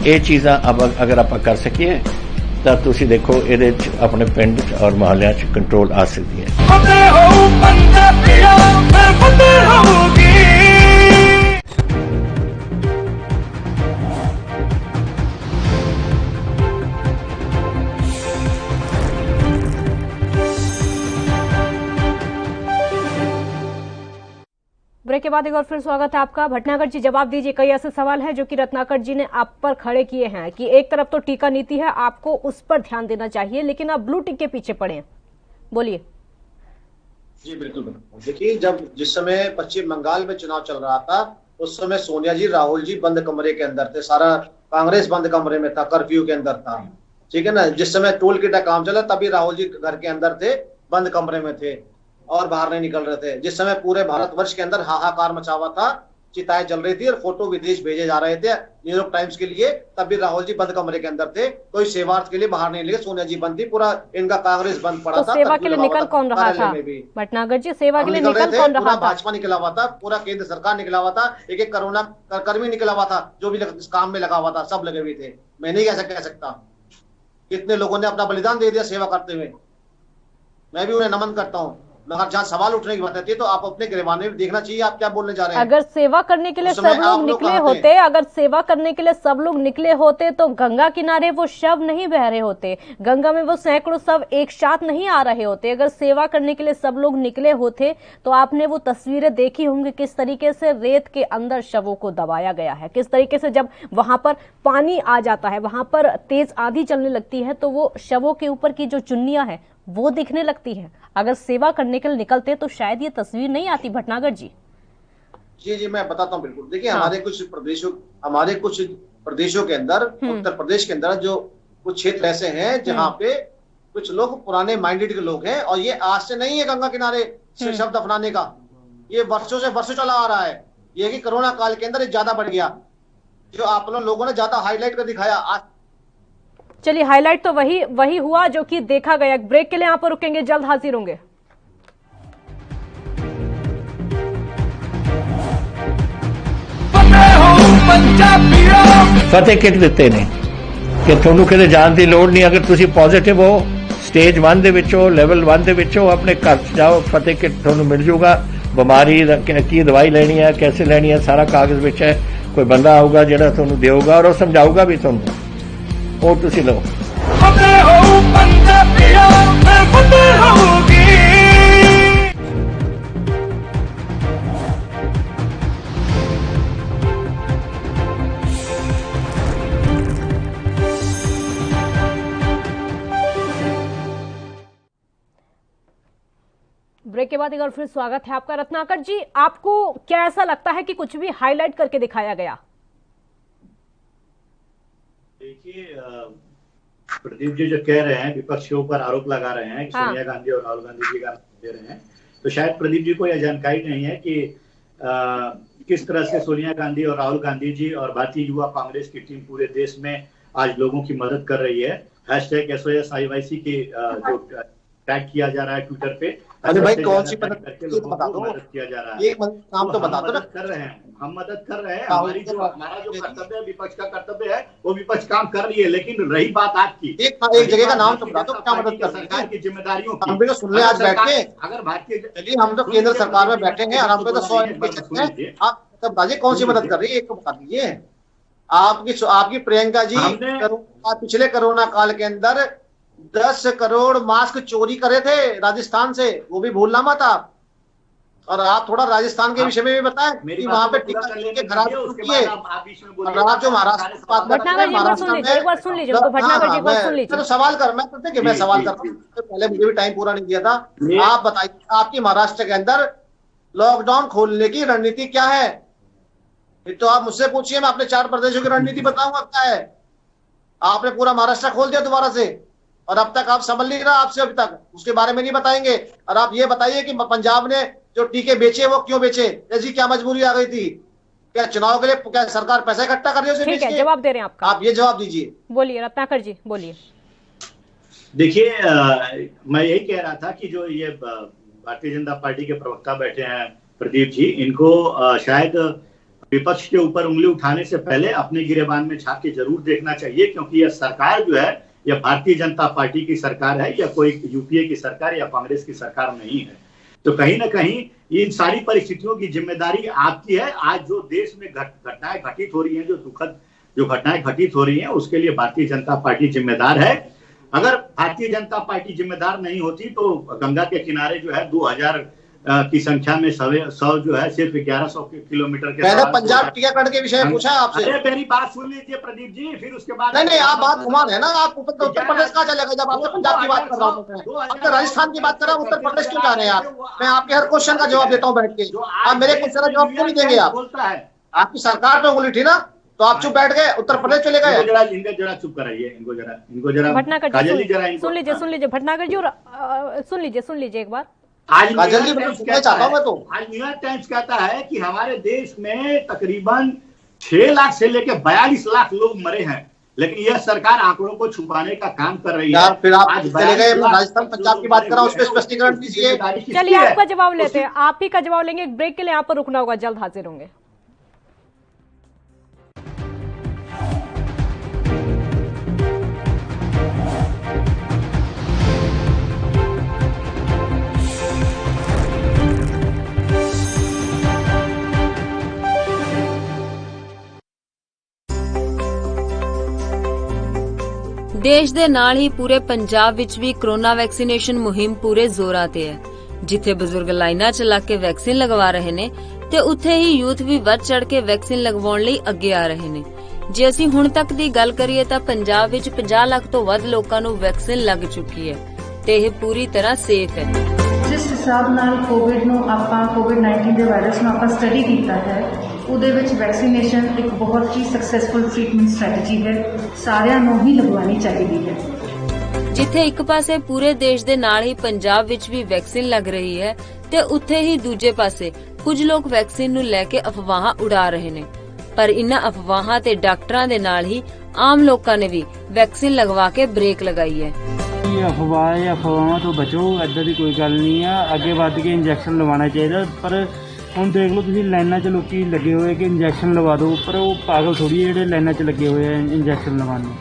ਇਹ ਚੀਜ਼ਾਂ ਅਗਰ ਆਪਾਂ ਕਰ ਸਕੀਏ ਤਾਂ ਤੁਸੀਂ ਦੇਖੋ ਇਹਦੇ 'ਚ ਆਪਣੇ ਪਿੰਡ 'ਚ ਔਰ ਮੁਹੱਲਿਆਂ 'ਚ ਕੰਟਰੋਲ ਆ ਸਕਦੀ ਹੈ। ब्रेक के बाद एक और फिर स्वागत है आपका। भटनागर जी जवाब दीजिए, कई ऐसे सवाल हैं जो कि रत्नाकर जी ने आप पर खड़े किए हैं कि एक तरफ तो टीका नीति है, आपको उस पर ध्यान देना चाहिए, लेकिन आप ब्लू टिक के पीछे पड़े हैं। बोलिए। जी बिल्कुल। देखिए, जिस समय पश्चिम बंगाल में चुनाव चल रहा था, उस समय सोनिया जी, राहुल जी बंद कमरे के अंदर थे, सारा कांग्रेस बंद कमरे में था, कर्फ्यू के अंदर था, ठीक है ना। जिस समय टोल किट का काम चला, तभी राहुल जी घर के अंदर थे, बंद कमरे में थे और बाहर नहीं निकल रहे थे। जिस समय पूरे भारतवर्ष के अंदर हाहाकार मचा हुआ था, चिताएं जल रही थी और फोटो विदेश भेजे जा रहे थे न्यूयॉर्क टाइम्स के लिए, तब भी राहुल जी बंद कमरे के अंदर थे, कोई सेवार्थ के लिए बाहर नहीं निकले। सोनिया जी बंद थी, पूरा इनका कांग्रेस बंद पड़ा था। सेवा के लिए निकल कौन रहा था भटनागर जी? सेवा के लिए निकल कौन रहा था? भाजपा निकला हुआ था, पूरा केंद्र सरकार निकला हुआ था, एक कोरोना कर्मी निकला हुआ था, जो भी इस काम में लगा हुआ था, सब लगे हुए थे। मैं नहीं ऐसा कह सकता। कितने लोगों ने अपना बलिदान दे दिया सेवा करते हुए, मैं भी उन्हें नमन करता हूँ। मगर जहाँ सवाल उठने की बात आती है तो आप अपने गिरबान में देखना चाहिए आप क्या बोलने जा रहे हैं। अगर सेवा करने के लिए सब लोग निकले होते, अगर सेवा करने के लिए सब लोग निकले होते तो गंगा किनारे वो शव नहीं बह रहे होते, गंगा में वो सैकड़ों शव एक साथ नहीं आ रहे होते। अगर सेवा करने के लिए सब लोग निकले होते तो आपने वो तस्वीरें देखी होंगी किस तरीके से रेत के अंदर शवों को दबाया गया है, किस तरीके से जब वहां पर पानी आ जाता है, वहां पर तेज आंधी चलने लगती है तो वो शवों के ऊपर की जो चुन्नियां है वो दिखने लगती है। अगर सेवा करने के लिए निकलते तो शायद ये तस्वीर नहीं आती। भटनागर जी। जी मैं बताता हूँ बिल्कुल। देखिए, हमारे कुछ प्रदेशों के अंदर, उत्तर प्रदेश के अंदर जो कुछ क्षेत्र ऐसे हैं जहाँ पे कुछ लोग पुराने माइंडेड के लोग हैं, और ये आज से नहीं है गंगा किनारे से शव दफनाने का, ये वर्षों चला आ रहा है। ये कि कोरोना काल के अंदर ज्यादा बढ़ गया, जो आप लोगों ने ज्यादा हाईलाइट कर दिखाया। आज चलिए, हाईलाइट तो वही हुआ जो कि देखा गया। ब्रेक के लिए यहाँ पर रुकेंगे, जल्द हाजिर होंगे। फतेह किट ਦਿੱਤੇ ਨੇ ਕਿ ਤੁਹਾਨੂੰ ਕਿਤੇ ਜਾਣ ਦੀ ਲੋੜ ਨਹੀਂ। ਅਗਰ ਤੁਸੀਂ ਪੋਜ਼ਿਟਿਵ ਹੋ, ਸਟੇਜ 1 ਦੇ ਵਿੱਚ ਹੋ, ਲੈਵਲ 1 ਦੇ ਵਿੱਚ ਹੋ, ਆਪਣੇ ਘਰ 'ਚ ਜਾਓ, ਫਤਿਹ ਕਿਟ ਤੁਹਾਨੂੰ ਮਿਲ ਜਾਊਗਾ। ਬਿਮਾਰੀ ਕੀ ਦਵਾਈ ਲੈਣੀ ਹੈ, कैसे ਲੈਣੀ है, ਸਾਰਾ ਕਾਗਜ਼ ਵਿੱਚ ਹੈ। ਕੋਈ ਬੰਦਾ ਆਊਗਾ ਜਿਹੜਾ ਤੁਹਾਨੂੰ ਦੇਊਗਾ ਔਰ ਉਹ ਸਮਝਾਊਗਾ ਵੀ ਤੁਹਾਨੂੰ, ਉਹ ਤੁਸੀਂ ਲਓ। ब्रेक के बाद एक बार फिर स्वागत है आपका। रत्नाकर जी, आपको क्या ऐसा लगता है कि कुछ भी हाईलाइट करके दिखाया गया? देखिए, प्रदीप जी जो कह रहे हैं, विपक्ष के ऊपर आरोप लगा रहे हैं कि सोनिया गांधी और राहुल गांधी जी का दे रहे हैं, तो शायद प्रदीप जी को यह जानकारी नहीं है कि किस तरह से सोनिया गांधी और राहुल गांधी जी और भारतीय युवा कांग्रेस की टीम पूरे देश में आज लोगों की मदद कर रही है। #SOSIYC की जो टैग किया जा रहा है ट्विटर पे। अरे भाई, कौन सी मदद बता दो, मदद किया जा रहा है। एक काम तो बता दो ना। कर रहे हैं, हम मदद कर रहे हैं। हमारा जो कर्तव्य है, विपक्ष का कर्तव्य है, वो विपक्ष काम कर रही है। लेकिन रही बात आपकी, एक जगह का नाम तो बता दो, क्या मदद कर सरकार की जिम्मेदारियों की। हम भी तो सुन ले आज बैठ के। अगर भारतीय, चलिए हम तो केंद्र सरकार में बैठे हैं और हम पे तो 100 MP हैं। आप तब बाजी कौन सी मदद कर रही है, एक तो बता दीजिए। आपकी प्रियंका जी पिछले कोरोना काल के अंदर 10 करोड़ मास्क चोरी करे थे राजस्थान से, वो भी भूलना मत आप। और आप थोड़ा राजस्थान के विषय में भी बताएं कि वहाँ पे टीका के खराब किए। और आप जो महाराष्ट्र की बात कर रहे हैं, महाराष्ट्र में तो सवाल कर, मैं सवाल कर रहा हूँ, पहले मुझे भी टाइम पूरा नहीं दिया था। आप बताइए, आपकी महाराष्ट्र के अंदर लॉकडाउन खोलने की रणनीति क्या है? तो आप मुझसे पूछिए, मैं अपने 4 प्रदेशों की रणनीति बताऊंगा क्या है। आपने पूरा महाराष्ट्र खोल दिया दोबारा से, और अब तक आप संभल नहीं रहा आपसे अभी तक, उसके बारे में नहीं बताएंगे। और आप ये बताइए कि पंजाब ने जो टीके बेचे वो क्यों बेचे? ऐसी क्या मजबूरी आ गई थी? क्या चुनाव के लिए क्या सरकार पैसा इकट्ठा कर रही है? ठीक है, जवाब दे रहे हैं आपका, आप ये जवाब दीजिए। बोलिए रत्नाकर जी, बोलिए। देखिए, मैं यही कह रहा था कि जो ये भारतीय जनता पार्टी के प्रवक्ता बैठे हैं प्रदीप जी, इनको शायद विपक्ष के ऊपर उंगली उठाने से पहले अपने गिरेबान में झांक के जरूर देखना चाहिए, क्योंकि यह सरकार जो है, यह भारतीय जनता पार्टी की सरकार है, या कोई यूपीए की सरकार या कांग्रेस की सरकार नहीं है। तो कहीं ना कहीं इन सारी परिस्थितियों की जिम्मेदारी आपकी है। आज जो देश में घटनाएं घटित हो रही हैं, जो घटनाएं घटित हो रही हैं, उसके लिए भारतीय जनता पार्टी जिम्मेदार है। अगर भारतीय जनता पार्टी जिम्मेदार नहीं होती तो गंगा के किनारे जो है 2000 की संख्या में 100 जो है सिर्फ 1100 किलोमीटर के। मैंने पंजाब टीकाकरण के विषय में पूछा आपसे। अरे मेरी बात सुन लीजिए प्रदीप जी, फिर उसके बाद नहीं, आप बात घुमा रहे हैं ना। आप उत्तर प्रदेश कहाँ चलेगा जब आपसे पंजाब की बात कर रहा हूँ? अब राजस्थान की बात कर रहा हूँ, उत्तर प्रदेश क्यों जा रहे हैं आप? मैं आपके हर क्वेश्चन का जवाब देता हूँ बैठ के, आप मेरे क्वेश्चन का जवाब क्यों नहीं देंगे? आप आपकी सरकार पे उंगली थी ना, तो आप चुप बैठ गए, उत्तर प्रदेश चले गए। जरा चुप कराइए इनको जरा भटनागर जी, सुन लीजिए भटनागर जी, और सुन लीजिए एक बार। आज न्यूयॉर्क टाइम्स कहता है कि हमारे देश में तकरीबन 6 लाख से लेकर 42 लाख लोग मरे हैं, लेकिन यह सरकार आंकड़ों को छुपाने का काम कर रही है। फिर आप चले गए राजस्थान पंजाब की बात करा, उस पर स्पष्टीकरण दीजिए। चलिए आपका जवाब लेते हैं, आप ही का जवाब लेंगे। एक ब्रेक के लिए यहाँ पर रुकना होगा, जल्द हाजिर होंगे। ਦੇਸ਼ ਦੇ ਨਾਲ ਹੀ ਪੂਰੇ ਪੰਜਾਬ ਵਿੱਚ ਵੀ ਕਰੋਨਾ ਵੈਕਸੀਨੇਸ਼ਨ ਮੁਹਿੰਮ ਪੂਰੇ ਜ਼ੋਰਾਂ ਤੇ ਹੈ। ਜਿੱਥੇ ਬਜ਼ੁਰਗ ਲਾਈਨਾਂ 'ਚ ਲੱਗ ਕੇ ਵੈਕਸੀਨ ਲਗਵਾ ਰਹੇ ਨੇ ਤੇ ਉੱਥੇ ਹੀ ਯੂਥ ਵੀ ਵੱਧ ਚੜ ਕੇ ਵੈਕਸੀਨ ਲਗਵਾਉਣ ਲਈ ਅੱਗੇ ਆ ਰਹੇ ਨੇ। ਜੇ ਅਸੀਂ ਹੁਣ ਤੱਕ ਦੀ ਗੱਲ ਕਰੀਏ ਤਾਂ ਪੰਜਾਬ ਵਿੱਚ 50 ਲੱਖ ਤੋਂ ਵੱਧ ਲੋਕਾਂ ਨੂੰ ਵੈਕਸੀਨ ਲੱਗ ਚੁੱਕੀ ਹੈ ਤੇ ਇਹ ਪੂਰੀ ਤਰ੍ਹਾਂ ਸੇਫ ਹੈ। ਜਿਸ ਹਿਸਾਬ ਨਾਲ ਕੋਵਿਡ-19 ਦੇ ਵਾਇਰਸ ਨੂੰ ਆਪਾਂ ਸਟੱਡੀ ਕੀਤਾ ਹੈ, ਉਹਦੇ ਵਿੱਚ ਵੈਕਸੀਨੇਸ਼ਨ ਇੱਕ ਬਹੁਤ ਹੀ ਸਕਸੈਸਫੁਲ ਟ੍ਰੀਟਮੈਂਟ ਸਟ੍ਰੈਟਜੀ ਹੈ, ਸਾਰਿਆਂ ਨੂੰ ਹੀ ਲਗਵਾਉਣੀ ਚਾਹੀਦੀ ਹੈ। ਜਿੱਥੇ ਇੱਕ ਪਾਸੇ ਪੂਰੇ ਦੇਸ਼ ਦੇ ਨਾਲ ਹੀ ਪੰਜਾਬ ਵਿੱਚ ਵੀ ਵੈਕਸੀਨ ਲੱਗ ਰਹੀ ਹੈ ਤੇ ਉੱਥੇ ਹੀ ਦੂਜੇ ਪਾਸੇ ਕੁਝ ਲੋਕ ਵੈਕਸੀਨ ਨੂੰ ਲੈ ਕੇ ਅਫਵਾਹਾਂ ਉਡਾ ਰਹੇ ਨੇ, ਪਰ ਇਨ੍ਹਾਂ ਅਫਵਾਹਾਂ ਤੇ ਡਾਕਟਰਾਂ ਦੇ ਨਾਲ ਹੀ ਆਮ ਲੋਕਾਂ ਨੇ ਵੀ ਵੈਕਸੀਨ ਲਗਵਾ ਕੇ ਬ੍ਰੇਕ ਲਗਾਈ ਹੈ। ਅਫਵਾਹਾਂ ਤੋਂ ਬਚੋ, ਏਦਾਂ ਦੀ ਕੋਈ ਗੱਲ ਨਹੀਂ ਆ। ਅੱਗੇ ਵੱਧ ਕੇ ਇੰਜੈਕਸ਼ਨ ਲਵਾਉਣਾ ਚਾਹੀਦਾ, ਪਰ ਹੁਣ ਦੇਖ ਲਓ ਤੁਸੀਂ ਲਾਈਨਾਂ 'ਚ ਲੋਕੀ ਲੱਗੇ ਹੋਏ ਕਿ ਇੰਜੈਕਸ਼ਨ ਲਵਾ ਦਿਓ, ਪਰ ਉਹ ਪਾਗਲ ਥੋੜੀ ਜਿਹੜੇ ਲਾਈਨਾਂ 'ਚ ਲੱਗੇ ਹੋਏ ਆ ਇੰਜੈਕਸ਼ਨ ਲਵਾਉਣ ਨੂੰ।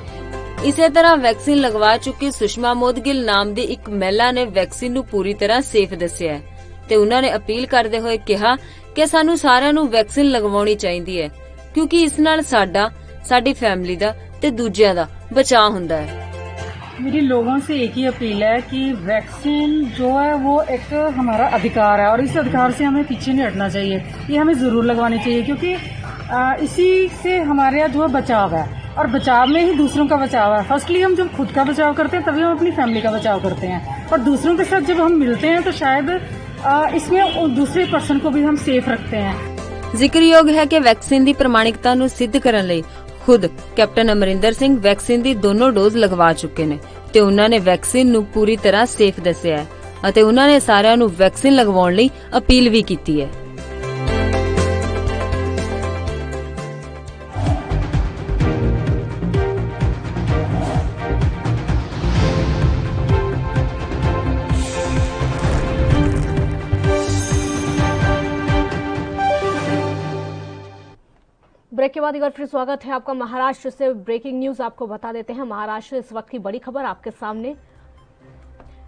ਇਸੇ ਤਰ੍ਹਾਂ ਵੈਕਸੀਨ ਲਗਵਾ ਚੁੱਕੀ ਸੁਸ਼ਮਾ ਮੋਦਗਿਲ ਨਾਮ ਦੀ ਇੱਕ ਮਹਿਲਾ ਨੇ ਵੈਕਸੀਨ ਨੂੰ ਪੂਰੀ ਤਰ੍ਹਾਂ ਸੇਫ ਦੱਸਿਆ ਤੇ ਉਹਨਾਂ ਨੇ ਅਪੀਲ ਕਰਦੇ ਹੋਏ ਕਿਹਾ ਕਿ ਸਾਨੂੰ ਸਾਰਿਆਂ ਨੂੰ ਵੈਕਸੀਨ ਲਗਵਾਉਣੀ ਚਾਹੀਦੀ ਹੈ, ਕਿਉਂਕਿ ਇਸ ਨਾਲ ਸਾਡਾ, ਸਾਡੀ ਫੈमिली ਦਾ ਤੇ ਦੂਜਿਆਂ ਦਾ बचाव ਹੁੰਦਾ है। मेरी लोगों से एक ही अपील है कि वैक्सीन जो है वो एक हमारा अधिकार है और इस अधिकार से हमें पीछे नहीं हटना चाहिए, ये हमें ज़रूर लगवानी चाहिए, क्योंकि इसी से हमारे यहाँ जो है बचाव है और बचाव में ही दूसरों का बचाव है। फर्स्टली हम जब खुद का बचाव करते हैं तभी हम अपनी फैमिली का बचाव करते हैं, और दूसरों के साथ जब हम मिलते हैं तो शायद इसमें दूसरे पर्सन को भी हम सेफ रखते हैं। ਜ਼ਿਕਰਯੋਗ ਹੈ ਕਿ ਵੈਕਸੀਨ ਦੀ ਪ੍ਰਮਾਣਿਕਤਾ ਨੂੰ ਸਿੱਧ ਕਰਨ ਲਈ ਖੁਦ ਕੈਪਟਨ ਅਮਰਿੰਦਰ ਸਿੰਘ ਵੈਕਸੀਨ ਦੀ ਦੋਨੋਂ ਡੋਜ਼ ਲਗਵਾ ਚੁੱਕੇ ਨੇ ਤੇ ਉਹਨਾਂ ਨੇ ਵੈਕਸੀਨ ਨੂੰ ਪੂਰੀ ਤਰ੍ਹਾਂ ਸੇਫ ਦੱਸਿਆ ਹੈ ਅਤੇ ਉਹਨਾਂ ਨੇ ਸਾਰਿਆਂ ਨੂੰ ਵੈਕਸੀਨ ਲਗਵਾਉਣ ਲਈ ਅਪੀਲ ਵੀ ਕੀਤੀ ਹੈ। ब्रेक के बाद एक बार फिर स्वागत है आपका। महाराष्ट्र से ब्रेकिंग न्यूज आपको बता देते हैं। महाराष्ट्र इस वक्त की बड़ी खबर आपके सामने।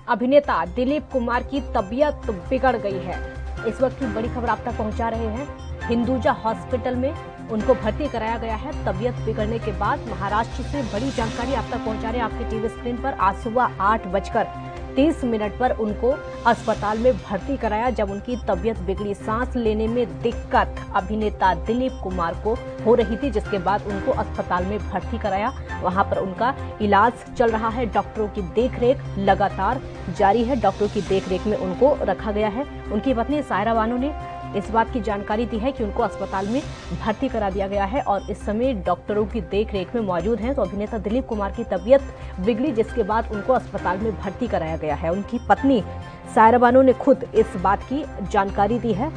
अभिनेता दिलीप कुमार की तबीयत बिगड़ गई है। इस वक्त की बड़ी खबर आप तक पहुंचा रहे हैं। हिंदुजा हॉस्पिटल में उनको भर्ती कराया गया है तबीयत बिगड़ने के बाद। महाराष्ट्र से बड़ी जानकारी आप तक पहुंचा रहे हैं आपके टीवी स्क्रीन पर। आज सुबह 8:30 पर उनको अस्पताल में भर्ती कराया जब उनकी तबीयत बिगड़ी। सांस लेने में दिक्कत अभिनेता दिलीप कुमार को हो रही थी, जिसके बाद उनको अस्पताल में भर्ती कराया। वहां पर उनका इलाज चल रहा है। डॉक्टरों की देखरेख लगातार जारी है। डॉक्टरों की देखरेख में उनको रखा गया है। उनकी पत्नी सायरा बानो ने इस बात की जानकारी दी है कि उनको अस्पताल में भर्ती करा दिया गया है और इस समय डॉक्टरों की देखरेख में मौजूद हैं। तो अभिनेता दिलीप कुमार की तबीयत बिगड़ी, जिसके बाद उनको अस्पताल में भर्ती कराया गया है। उनकी पत्नी सायरा बानो ने खुद इस बात की जानकारी दी है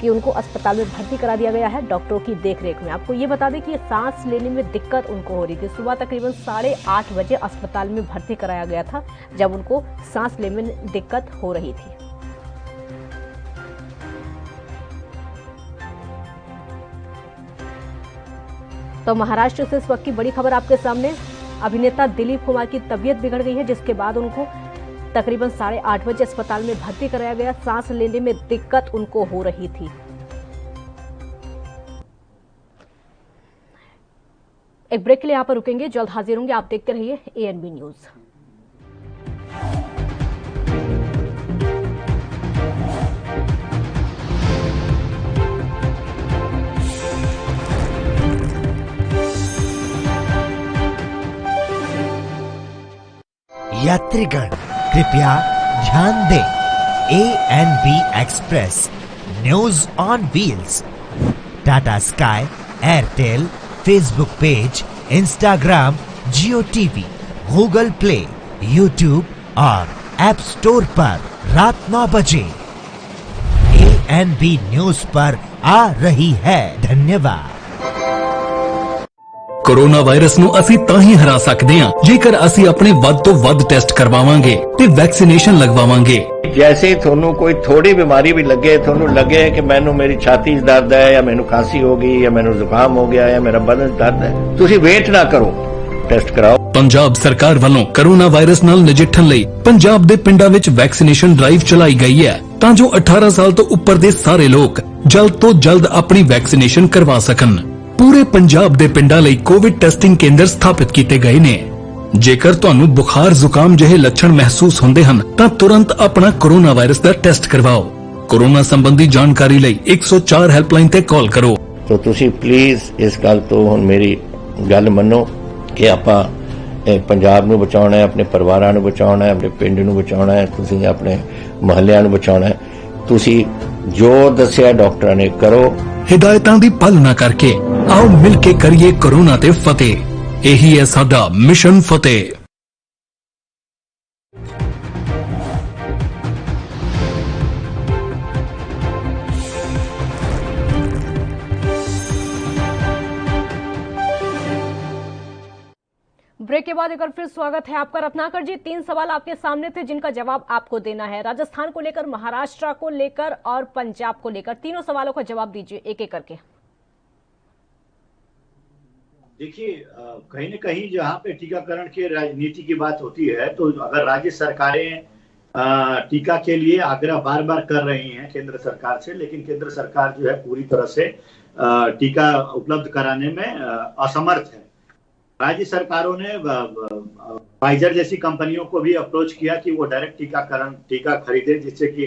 कि उनको अस्पताल में भर्ती करा दिया गया है डॉक्टरों की देखरेख में। आपको ये बता दें कि सांस लेने में दिक्कत उनको हो रही थी। सुबह तकरीबन 8:30 बजे अस्पताल में भर्ती कराया गया था जब उनको सांस लेने में दिक्कत हो रही थी। तो महाराष्ट्र से इस वक्त की बड़ी खबर आपके सामने। अभिनेता दिलीप कुमार की तबीयत बिगड़ गई है, जिसके बाद उनको तकरीबन 8:30 बजे अस्पताल में भर्ती कराया गया। सांस लेने में दिक्कत उनको हो रही थी। एक ब्रेक के लिए यहाँ पर रुकेंगे, जल्द हाजिर होंगे। आप देखते रहिए ANB न्यूज। यात्रीगण कृपया ध्यान दें, ANB express news on wheels Tata sky, Airtel, Facebook page, Instagram, Jio TV, Google play, YouTube और ऐप स्टोर पर रात 9 बजे ANB न्यूज पर आ रही है। धन्यवाद। कोरोना वायरस ਨੂੰ ਅਸੀਂ ਤਾਂ ਹੀ ਹਰਾ ਸਕਦੇ ਹਾਂ ਜੇਕਰ ਅਸੀਂ ਆਪਣੇ ਵੱਧ ਤੋਂ ਵੱਧ ਟੈਸਟ ਕਰਵਾਵਾਂਗੇ ਤੇ ਵੈਕਸੀਨੇਸ਼ਨ ਲਗਵਾਵਾਂਗੇ। जैसे ही ਤੁਹਾਨੂੰ ਕੋਈ ਥੋੜੀ ਬਿਮਾਰੀ ਵੀ ਲੱਗੇ, ਤੁਹਾਨੂੰ ਲੱਗੇ ਕਿ ਮੈਨੂੰ ਮੇਰੀ ਛਾਤੀ 'ਚ ਦਰਦ ਹੈ ਜਾਂ ਮੈਨੂੰ ਖਾਂਸੀ ਹੋ ਗਈ ਜਾਂ ਮੈਨੂੰ ਜ਼ੁਕਾਮ ਹੋ ਗਿਆ ਜਾਂ ਮੇਰਾ ਬਦਨ ਦਰਦ ਹੈ, ਤੁਸੀਂ ਵੇਟ ਨਾ ਕਰੋ, ਟੈਸਟ ਕਰਾਓ। ਪੰਜਾਬ ਸਰਕਾਰ ਵੱਲੋਂ ਕੋਰੋਨਾ ਵਾਇਰਸ ਨਾਲ ਨਜਿੱਠਣ ਲਈ ਪੰਜਾਬ ਦੇ ਪਿੰਡਾਂ ਵਿੱਚ ਵੈਕਸੀਨੇਸ਼ਨ ਡਰਾਈਵ ਚਲਾਈ ਗਈ ਹੈ ਤਾਂ ਜੋ 18 ਸਾਲ ਤੋਂ ਉੱਪਰ ਦੇ ਸਾਰੇ ਲੋਕ ਜਲਦ ਤੋਂ ਜਲਦ ਆਪਣੀ ਵੈਕਸੀਨੇਸ਼ਨ ਕਰਵਾ ਸਕਣ। ਪੂਰੇ ਪੰਜਾਬ ਦੇ ਪਿੰਡਾਂ ਲਈ ਕੋਵਿਡ ਟੈਸਟਿੰਗ ਕੇਂਦਰ ਸਥਾਪਿਤ ਕੀਤੇ ਗਏ ਨੇ। ਜੇਕਰ ਤੁਹਾਨੂੰ ਬੁਖਾਰ ਜ਼ੁਕਾਮ ਜਿਹੇ ਲੱਛਣ ਮਹਿਸੂਸ ਹੁੰਦੇ ਹਨ ਤਾਂ ਤੁਰੰਤ ਆਪਣਾ ਕੋਰੋਨਾ ਵਾਇਰਸ ਦਾ ਟੈਸਟ ਕਰਵਾਓ। ਕੋਰੋਨਾ ਸੰਬੰਧੀ ਜਾਣਕਾਰੀ ਲਈ 104 ਹੈਲਪਲਾਈਨ ਤੇ ਕਾਲ ਕਰੋ। तो ਤੁਸੀਂ ਪਲੀਜ਼ ਇਸ ਗੱਲ ਤੋਂ ਹੁਣ ਮੇਰੀ ਗੱਲ ਮੰਨੋ ਕਿ ਆਪਾਂ ਪੰਜਾਬ ਨੂੰ ਬਚਾਉਣਾ ਹੈ, ਆਪਣੇ ਪਰਿਵਾਰਾਂ ਨੂੰ ਬਚਾਉਣਾ ਹੈ, ਆਪਣੇ ਪਿੰਡ ਨੂੰ ਬਚਾਉਣਾ ਹੈ, ਤੁਸੀਂ ਆਪਣੇ ਮੁਹੱਲਿਆਂ ਨੂੰ ਬਚਾਉਣਾ ਹੈ। ਤੁਸੀਂ ਜੋ ਦੱਸਿਆ ਡਾਕਟਰਾਂ ਨੇ ਕਰੋ। ਹਿਦਾਇਤਾਂ ਦੀ ਪਾਲਣਾ ਕਰਕੇ ਆਓ ਮਿਲ ਕੇ ਕਰੀਏ ਕੋਰੋਨਾ ਤੇ ਫਤਿਹ। ਇਹੀ ਹੈ ਸਾਡਾ ਮਿਸ਼ਨ ਫਤਿਹ। ब्रेक के बाद एक बार फिर स्वागत है आपका। रत्नाकर जी, 3 सवाल आपके सामने थे जिनका जवाब आपको देना है। राजस्थान को लेकर, महाराष्ट्र को लेकर और पंजाब को लेकर, तीनों सवालों का जवाब दीजिए एक एक करके। देखिए, कहीं न कहीं जहां पे टीकाकरण की राजनीति की बात होती है तो अगर राज्य सरकारें टीका के लिए आग्रह बार बार कर रही हैं केंद्र सरकार से, लेकिन केंद्र सरकार जो है पूरी तरह से टीका उपलब्ध कराने में असमर्थ है। राज्य सरकारों ने फाइजर जैसी कंपनियों को भी अप्रोच किया कि वो डायरेक्ट टीका खरीदे, जिससे कि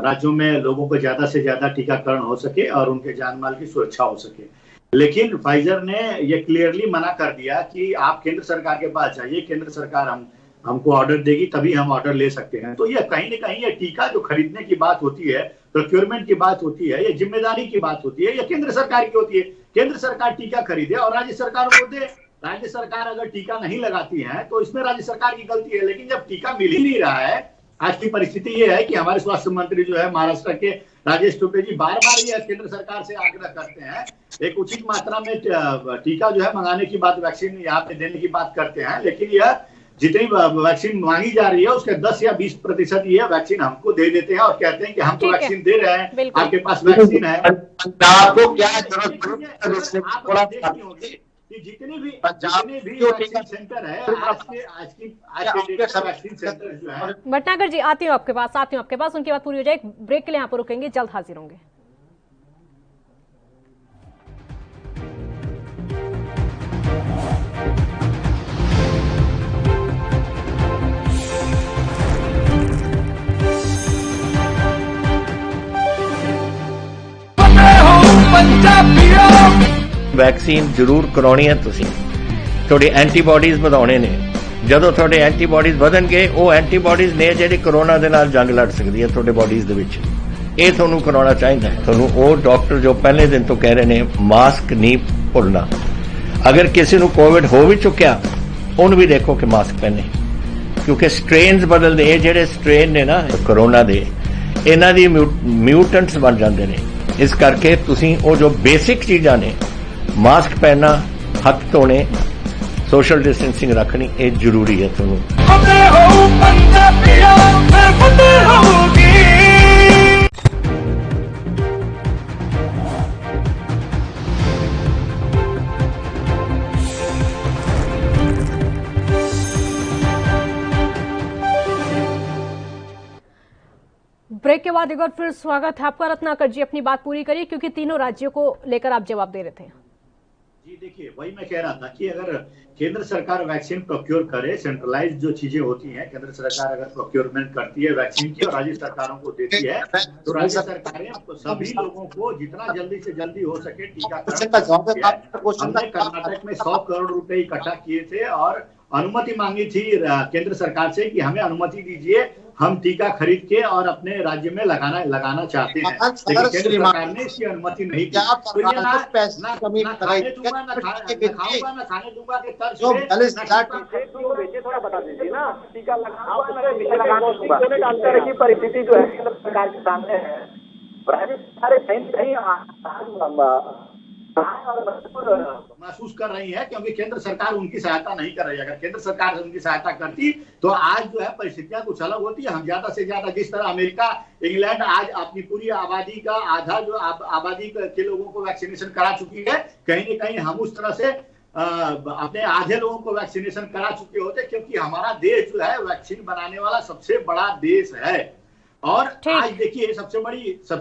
राज्यों में लोगों को ज्यादा से ज्यादा टीकाकरण हो सके और उनके जान माल की सुरक्षा हो सके। लेकिन फाइजर ने ये क्लियरली मना कर दिया कि आप केंद्र सरकार के पास जाइए, केंद्र सरकार हमको ऑर्डर देगी तभी हम ऑर्डर ले सकते हैं। तो ये कहीं ना कहीं ये टीका जो खरीदने की बात होती है, प्रोक्योरमेंट की बात होती है, ये जिम्मेदारी की बात होती है, ये केंद्र सरकार की होती है। केंद्र सरकार टीका खरीदे और राज्य सरकार को दे। राज्य सरकार अगर टीका नहीं लगाती है तो इसमें राज्य सरकार की गलती है। लेकिन जब टीका मिल ही नहीं रहा है, आज की परिस्थिति ये है कि हमारे स्वास्थ्य मंत्री जो है महाराष्ट्र के राजेश टोपे जी बार बार ये केंद्र सरकार से आग्रह करते हैं, एक उचित मात्रा में टीका जो है मंगाने की बात, वैक्सीन यहाँ पे देने की बात करते हैं। लेकिन यह जितनी वैक्सीन मांगी जा रही है उसके 10 या 20% ये वैक्सीन हमको दे देते हैं और कहते हैं कि हम तो वैक्सीन दे रहे हैं, आपके पास वैक्सीन है। आपको क्या जरूरत कि जितने भी वैक्सीन सेंटर है आज के वैक्सीन सेंटर जो है। भटनागर जी आती हूँ आपके पास, उनकी बात पूरी हो जाए, ब्रेक के लिए यहाँ पर रुकेंगे, जल्द हाजिर होंगे। वैक्सीन जरूर करवानी है, तुसी थोड़ी एंटीबॉडीज ਵਧਾਉਣੇ ਨੇ। ਜਦੋਂ ਤੁਹਾਡੇ ਐਂਟੀਬॉडीज ਵਧਣਗੇ ਉਹ ਐਂਟੀਬॉडीज ਨੇ ਜਿਹੜੀ ਕੋਰੋਨਾ ਦੇ ਨਾਲ ਜੰਗ ਲੜ ਸਕਦੀ ਹੈ ਤੁਹਾਡੇ ਬॉडीज ਦੇ ਵਿੱਚ। ਇਹ ਤੁਹਾਨੂੰ ਕਰਾਉਣਾ ਚਾਹੀਦਾ ਹੈ। ਤੁਹਾਨੂੰ ਉਹ ਡਾਕਟਰ ਜੋ ਪਹਿਲੇ ਦਿਨ ਤੋਂ ਕਹਿ ਰਹੇ ਨੇ ਮਾਸਕ ਨਹੀਂ ਭੁੱਲਣਾ। ਅਗਰ ਕਿਸੇ ਨੂੰ ਕੋਵਿਡ ਹੋ ਵੀ ਚੁੱਕਿਆ ਉਹਨੂੰ ਵੀ ਦੇਖੋ ਕਿ ਮਾਸਕ ਪਹਿਨੇ, ਕਿਉਂਕਿ ਸਟ੍ਰੇਨਸ ਬਦਲਦੇ। ਇਹ ਜਿਹੜੇ ਸਟ੍ਰੇਨ ਨੇ ਨਾ ਕੋਰੋਨਾ ਦੇ, ਇਹਨਾਂ ਦੀ ਮਿਊਟੈਂਟਸ ਬਣ ਜਾਂਦੇ ਨੇ। ਇਸ ਕਰਕੇ ਤੁਸੀਂ ਉਹ ਜੋ ਬੇਸਿਕ ਚੀਜ਼ਾਂ ਨੇ, मास्क पहनना, हाथ धोने, सोशल डिस्टेंसिंग रखनी, ये जरूरी है। ਤੁਹਾਨੂੰ ब्रेक के बाद एक बार फिर स्वागत है आपका। रत्नाकर जी अपनी बात पूरी करिए, क्योंकि तीनों राज्यों को लेकर आप जवाब दे रहे थे। जी देखिए, वही मैं कह रहा था कि अगर केंद्र सरकार वैक्सीन प्रोक्योर करे, सेंट्रलाइज जो चीजें होती हैं, केंद्र सरकार अगर प्रोक्योरमेंट करती है वैक्सीन की और राज्य सरकारों को देती है, तो राज्य सरकारें सभी लोगों को जितना जल्दी से जल्दी हो सके टीकाकरण। हमने कर्नाटक में 100 करोड़ रुपए इकट्ठा किए थे और अनुमति मांगी थी केंद्र सरकार से कि हमें अनुमति दीजिए, हम टीका खरीद के और अपने राज्य में लगाना चाहते हैं। लेकिन केंद्र सरकार ने इसकी अनुमति नहीं दी। तो ये ना खाने दूंगा ना खाने दूंगा के तर्ज पे थोड़ा बता दीजिए ना, टीका लगाने की परिस्थिति जो है केंद्र सरकार के सामने है। राज्य सरकारें कहीं महसूस कर रही है क्योंकि केंद्र सरकार उनकी सहायता नहीं कर रही है। अगर केंद्र सरकार उनकी सहायता करती तो आज जो है परिस्थितियां कुछ अलग होती है। हम ज्यादा से ज्यादा, जिस तरह अमेरिका, इंग्लैंड आज अपनी पूरी आबादी का आधा जो आबादी के लोगों को वैक्सीनेशन करा चुकी है, कहीं न कहीं हम उस तरह से अपने आधे लोगों को वैक्सीनेशन करा चुके होते, क्योंकि हमारा देश जो है वैक्सीन बनाने वाला सबसे बड़ा देश है। और आज देखिए सबसे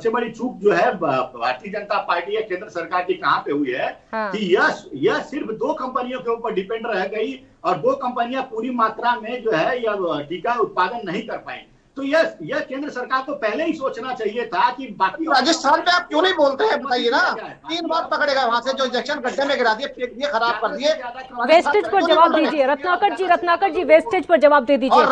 बड़ी चूक जो है भारतीय जनता पार्टी या केंद्र सरकार की कहां पे हुई है कि यह सिर्फ 2 कंपनियों के ऊपर डिपेंड रह गई और 2 कंपनियां पूरी मात्रा में जो है यह टीका उत्पादन नहीं कर पाई। तो यह केंद्र सरकार को पहले ही सोचना चाहिए था कि बाकी राजस्थान पे आप क्यों नहीं बोलते हैं, बताइए ना। 3 बार पकड़े गए वहां से, जो इंजेक्शन गड्ढे में गिरा दिए, फेंक दिए, खराब कर दिए। वेस्टेज पर जवाब दीजिए रत्नाकर जी वेस्टेज पर जवाब दे दीजिए।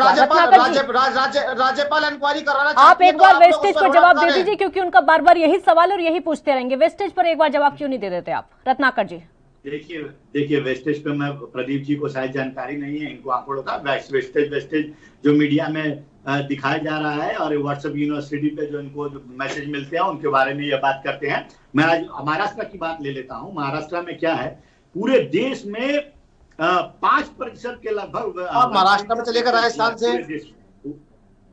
राज्यपाल इंक्वायरी कराना, आप एक बार वेस्टेज पर जवाब दे दीजिए, क्योंकि उनका बार बार यही सवाल और यही पूछते रहेंगे। वेस्टेज पर एक बार जवाब क्यों नहीं दे देते आप, रत्नाकर जी? देखिए वेस्टेज पे मैं, प्रदीप जी को शायद जानकारी नहीं है इनको आंकड़ों का। वेस्टेज जो मीडिया में दिखाया जा रहा है और व्हाट्सएप यूनिवर्सिटी पे जो इनको मैसेज मिलते हैं उनके बारे में ये बात करते हैं। मैं आज महाराष्ट्र की बात ले लेता हूँ। महाराष्ट्र में क्या है, पूरे देश में 5% के लगभग, महाराष्ट्र में चलेगा राजस्थान से,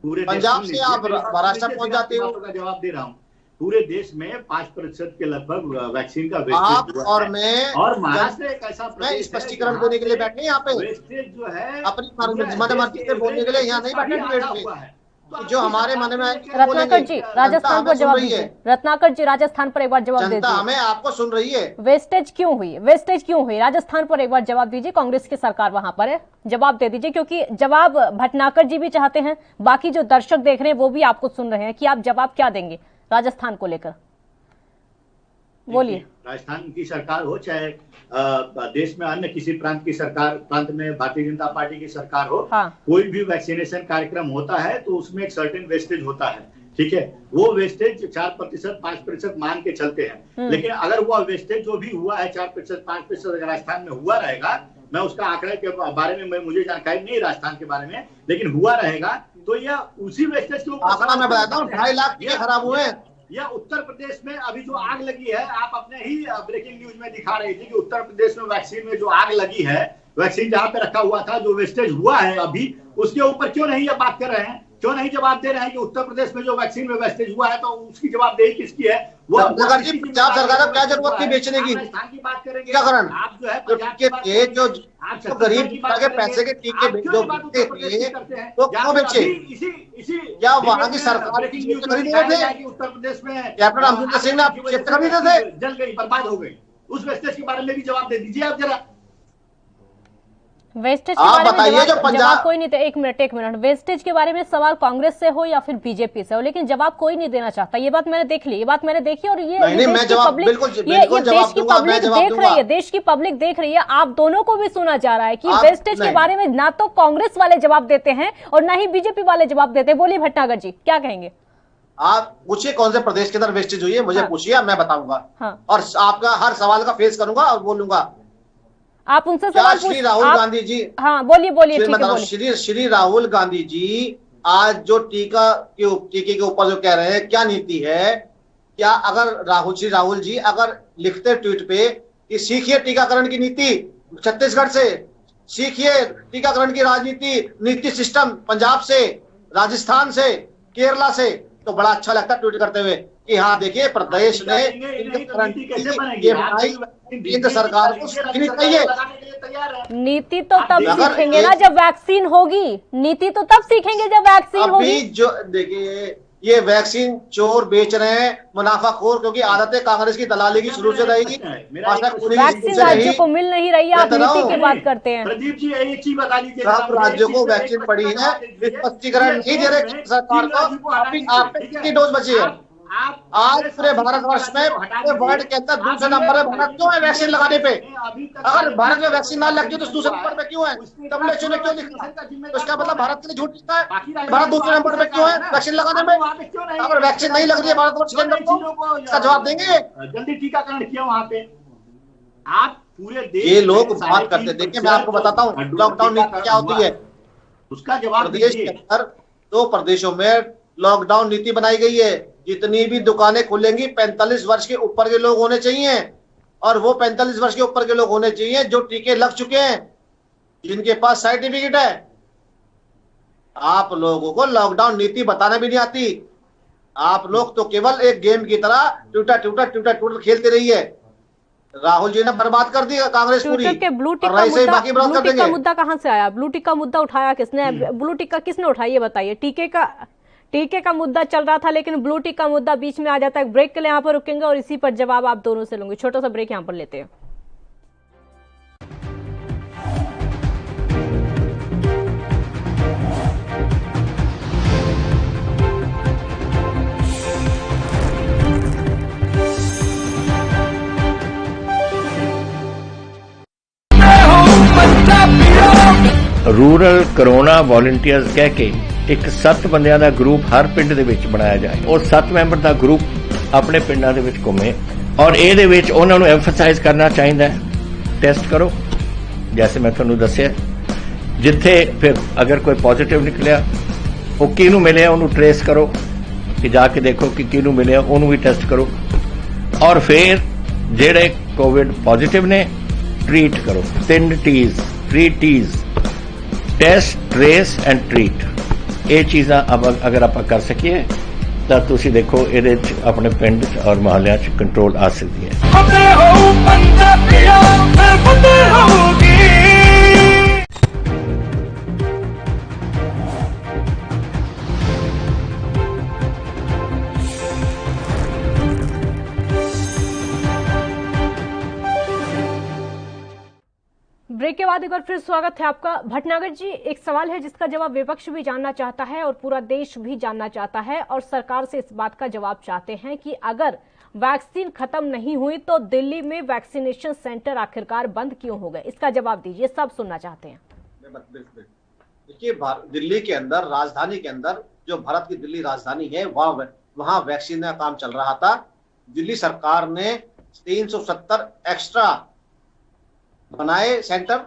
पूरे पंजाब से आप महाराष्ट्र पहुंच जाते हो। जवाब दे रहा हूँ, पूरे देश में 5% के लगभग वैक्सीन का वेस्टेज और मैं और महाराष्ट्र एक ऐसा मैं स्पष्टीकरण देने के लिए बैठे यहाँ पे, वेस्टेज जो है अपनी मर्जी से बोलने के लिए यहाँ नहीं बैठे। जो हमारे मन में रत्नाकर जी राजस्थान पर जवाब दीजिए। रत्नाकर जी राजस्थान पर एक बार जवाब दीजिए। हमें आपको सुन रही है। वेस्टेज क्यों हुई राजस्थान पर एक बार जवाब दीजिए। कांग्रेस की सरकार वहां पर है, जवाब दे दीजिए, क्योंकि जवाब भटनागर जी भी चाहते हैं, बाकी जो दर्शक देख रहे हैं वो भी आपको सुन रहे हैं कि आप जवाब क्या देंगे राजस्थान को लेकर। बोलिए। राजस्थान की सरकार हो चाहे देश में अन्य किसी प्रांत की सरकार, प्रांत में भारतीय जनता पार्टी की सरकार हो, कोई भी वैक्सीनेशन कार्यक्रम होता है तो उसमें एक सर्टेन वेस्टेज होता है, ठीक है। वो वेस्टेज 4%, 5% मान के चलते हैं, लेकिन अगर वो वेस्टेज जो भी हुआ है 4%, 5% अगर राजस्थान में हुआ रहेगा, मैं उसका आंकड़े के बारे में मुझे जानकारी नहीं राजस्थान के बारे में, लेकिन हुआ रहेगा तो यह उसी वेस्टेज के ऊपर आंकड़ा मैं बताता हूँ, 2.5 लाख टीके खराब हुए। या उत्तर प्रदेश में अभी जो आग लगी है, आप अपने ही ब्रेकिंग न्यूज में दिखा रही थी कि उत्तर प्रदेश में वैक्सीन में जो आग लगी है, वैक्सीन जहां पे रखा हुआ था, जो वेस्टेज हुआ है अभी, उसके ऊपर क्यों नहीं ये बात कर रहे हैं, क्यों नहीं जवाब दे रहे हैं कि उत्तर प्रदेश में जो वैक्सीन में वेस्टेज हुआ है तो उसकी जवाबदेही किसकी है? वो पंजाब सरकार को क्या जरूरत थी बेचने की? की बात करेंगे टीकाकरण आप जो है जो गरीब के पैसे के टीके जो बिकते थे तो क्यों बेचे? क्या वहां की सरकार खरीदे थे? उत्तर प्रदेश में कैप्टन अमरिंदर सिंह ने आपको खरीदे थे? जल गई, बर्बाद हो गई। उस वेस्टेज के बारे में भी जवाब दे दीजिए आप जरा। वेस्टेज के बारे में जवाब कोई नहीं था। एक मिनट, वेस्टेज के बारे में सवाल कांग्रेस से हो या फिर बीजेपी से हो, लेकिन जवाब कोई नहीं देना चाहता। ये बात मैंने देख ली, और ये देश की पब्लिक देख रही है, देश की पब्लिक देख रही है। आप दोनों को भी सुना जा रहा है कि वेस्टेज के बारे में ना तो कांग्रेस वाले जवाब देते हैं और ना ही बीजेपी वाले जवाब देते हैं। बोलिए भटनागर जी, क्या कहेंगे? आप पूछिए कौन से प्रदेश के अंदर वेस्टेज हुई है, मुझे पूछिए, मैं बताऊंगा और आपका हर सवाल का फेस करूंगा और बोलूंगा। आप उनसे सवाल श्री राहुल गांधी जी, हाँ बोलिए। श्री राहुल गांधी जी आज जो टीके के ऊपर जो कह रहे हैं, क्या नीति है? क्या अगर श्री राहुल जी अगर लिखते ट्वीट पे कि सीखिए टीकाकरण की नीति छत्तीसगढ़ से, सीखिए टीकाकरण की नीति सिस्टम पंजाब से, राजस्थान से, केरला से, तो बड़ा अच्छा लगता ट्वीट करते हुए कि हाँ देखिए प्रदेश ने केंद्र सरकार को सीखनी चाहिए। नीति तो तब सीखेंगे ना जब वैक्सीन होगी, नीति तो तब सीखेंगे जब वैक्सीन होगी। अभी जो देखिए ये वैक्सीन चोर बेच रहे हैं, मुनाफाखोर, क्योंकि आदतें कांग्रेस की दलाली की शुरू से रहेगी। वैक्सीन राज्यों को मिल नहीं रही है, आप नीति की बात करते हैं। प्रदीप जी एक चीज बता दीजिए, सब राज्यों को वैक्सीन पड़ी है, स्पष्टीकरण नहीं दे रहे सरकार को। आप कितनी डोज बची है? आज पूरे भारतवर्ष में वर्ल्ड के अंदर दूसरे नंबर पे भारत क्यों है वैक्सीन लगाने पे? अगर भारत में वैक्सीन ना लगती तो दूसरे नंबर पे क्यों है? WHO ने क्यों लिखा? तो इसका मतलब भारत के लिए झूठ लिखा है। भारत दूसरे नंबर पे क्यों है वैक्सीन लगाने में? अगर वैक्सीन नहीं लग रही है भारतवर्ष के अंदर तो इसका जवाब देंगे। जल्दी टीकाकरण किया वहाँ पे। आप पूरे देश ये लोग बात करते, देखिए मैं आपको बताता हूँ लॉकडाउन नीति क्या होती है। उसका जवाब प्रदेश के अंदर 2 प्रदेशों में लॉकडाउन नीति बनाई गई है। जितनी भी दुकानें खुलेंगी 45 वर्ष के ऊपर के लोग होने चाहिए, और वो 45 वर्ष के ऊपर के लोग होने चाहिए जो टीके लग चुके हैं, जिनके पास सर्टिफिकेट है। आप लोगों को लॉकडाउन नीति बताना भी नहीं आती। आप लोग तो केवल एक गेम की तरह ट्विटर खेलते रही है। राहुल जी ने बर्बाद कर दी कांग्रेस पूरी। ब्लू टिक का मुद्दा कहां से आया? ब्लू टिक का मुद्दा उठाया किसने? ब्लू टिक का किसने उठाया ये बताइए। टीके का मुद्दा चल रहा था, लेकिन ब्लू टिक का मुद्दा बीच में आ जाता है। ब्रेक के लिए यहाँ पर रुकेंगे और इसी पर जवाब आप दोनों से लूंगे। छोटा सा ब्रेक यहाँ पर लेते हैं। रूरल कोरोना वॉलंटियर्स कह के एक 7 ਬੰਦਿਆਂ ਦਾ ਗਰੁੱਪ ਹਰ ਪਿੰਡ ਦੇ ਵਿੱਚ ਬਣਾਇਆ ਜਾਏ। ਉਹ 7 ਮੈਂਬਰ ਦਾ ਗਰੁੱਪ ਆਪਣੇ ਪਿੰਡਾਂ ਦੇ ਵਿੱਚ ਘੁੰਮੇ ਔਰ ਇਹਦੇ ਵਿੱਚ ਉਹਨਾਂ ਨੂੰ ਐਮਫਸਾਈਜ਼ ਕਰਨਾ ਚਾਹੀਦਾ ਹੈ ਟੈਸਟ ਕਰੋ, ਜੈਸੇ ਮੈਂ ਤੁਹਾਨੂੰ ਦੱਸਿਆ। ਜਿੱਥੇ ਫਿਰ ਅਗਰ ਕੋਈ ਪੋਜ਼ਿਟਿਵ ਨਿਕਲਿਆ ਉਹ ਕਿਹਨੂੰ ਮਿਲਿਆ ਉਹਨੂੰ ਟ੍ਰੇਸ ਕਰੋ, ਕਿ ਜਾ ਕੇ ਦੇਖੋ ਕਿ ਕਿਹਨੂੰ ਮਿਲਿਆ ਉਹਨੂੰ ਵੀ ਟੈਸਟ ਕਰੋ, ਔਰ ਫਿਰ ਜਿਹੜੇ ਕੋਵਿਡ ਪੋਜ਼ਿਟਿਵ ਨੇ ਟ੍ਰੀਟ ਕਰੋ। 3 T's, 3 T's, test, trace and treat. ਇਹ ਚੀਜ਼ਾਂ ਅਗਰ ਆਪਾਂ ਕਰ ਸਕੀਏ ਤਾਂ ਤੁਸੀਂ ਦੇਖੋ ਇਹਦੇ 'ਚ ਆਪਣੇ ਪਿੰਡ ਔਰ ਮੁਹੱਲਿਆਂ 'ਚ ਕੰਟਰੋਲ ਆ ਸਕਦੀ ਹੈ। ब्रेक के बाद एक बार फिर स्वागत है आपका। भटनागर जी, एक सवाल है जिसका जवाब विपक्ष भी जानना चाहता है और पूरा देश भी जानना चाहता है, और सरकार से इस बात का जवाब चाहते हैं कि अगर वैक्सीन खत्म नहीं हुई तो दिल्ली में वैक्सीनेशन सेंटर आखिरकार बंद क्यों हो गए, इसका जवाब दीजिए, सब सुनना चाहते हैं। देखिए, दिल्ली के अंदर, राजधानी के अंदर, जो भारत की दिल्ली राजधानी है, वहां वैक्सीन का काम चल रहा था। दिल्ली सरकार ने 370 एक्स्ट्रा बनाए सेंटर,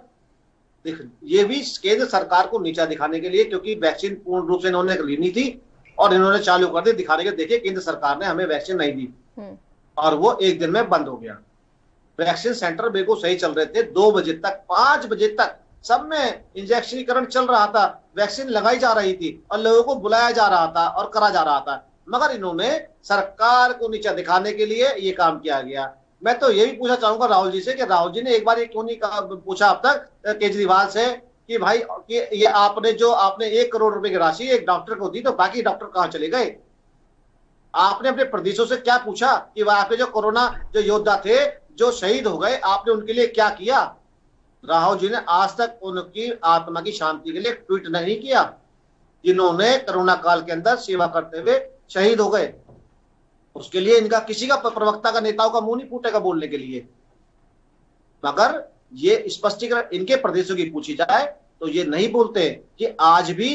ये भी केंद्र सरकार को नीचा दिखाने के लिए, क्योंकि वैक्सीन पूर्ण रूप से इन्होंने लेनी थी और इन्होंने चालू कर दी, दिखाने के देखिए केंद्र सरकार ने हमें वैक्सीन नहीं दी और वो एक दिन में बंद हो गया। वैक्सीन सेंटर बिल्कुल सही चल रहे थे, 2 बजे तक 5 बजे तक सब में इंजेक्शनीकरण चल रहा था, वैक्सीन लगाई जा रही थी और लोगों को बुलाया जा रहा था और करा जा रहा था, मगर इन्होंने सरकार को नीचा दिखाने के लिए ये काम किया गया। मैं तो यही पूछना चाहूंगा राहुल जी से कि राहुल जी ने एक बार ये क्यों नहीं पूछा अब तक केजरीवाल से कि भाई कि ये आपने 1 करोड़ रुपए की राशि एक डॉक्टर को दी तो बाकी डॉक्टर कहां चले गए? आपने अपने प्रदेशों से क्या पूछा कि वहां पे जो कोरोना जो योद्धा थे जो शहीद हो गए, आपने उनके लिए क्या किया? राहुल जी ने आज तक उनकी आत्मा की शांति के लिए ट्वीट नहीं किया, जिन्होंने कोरोना काल के अंदर सेवा करते हुए शहीद हो गए। उसके लिए इनका किसी का प्रवक्ता का, नेताओं का मुंह नहीं फूटेगा बोलने के लिए। मगर ये स्पष्टीकरण इनके प्रदेशों की पूछी जाए तो ये नहीं बोलते कि आज भी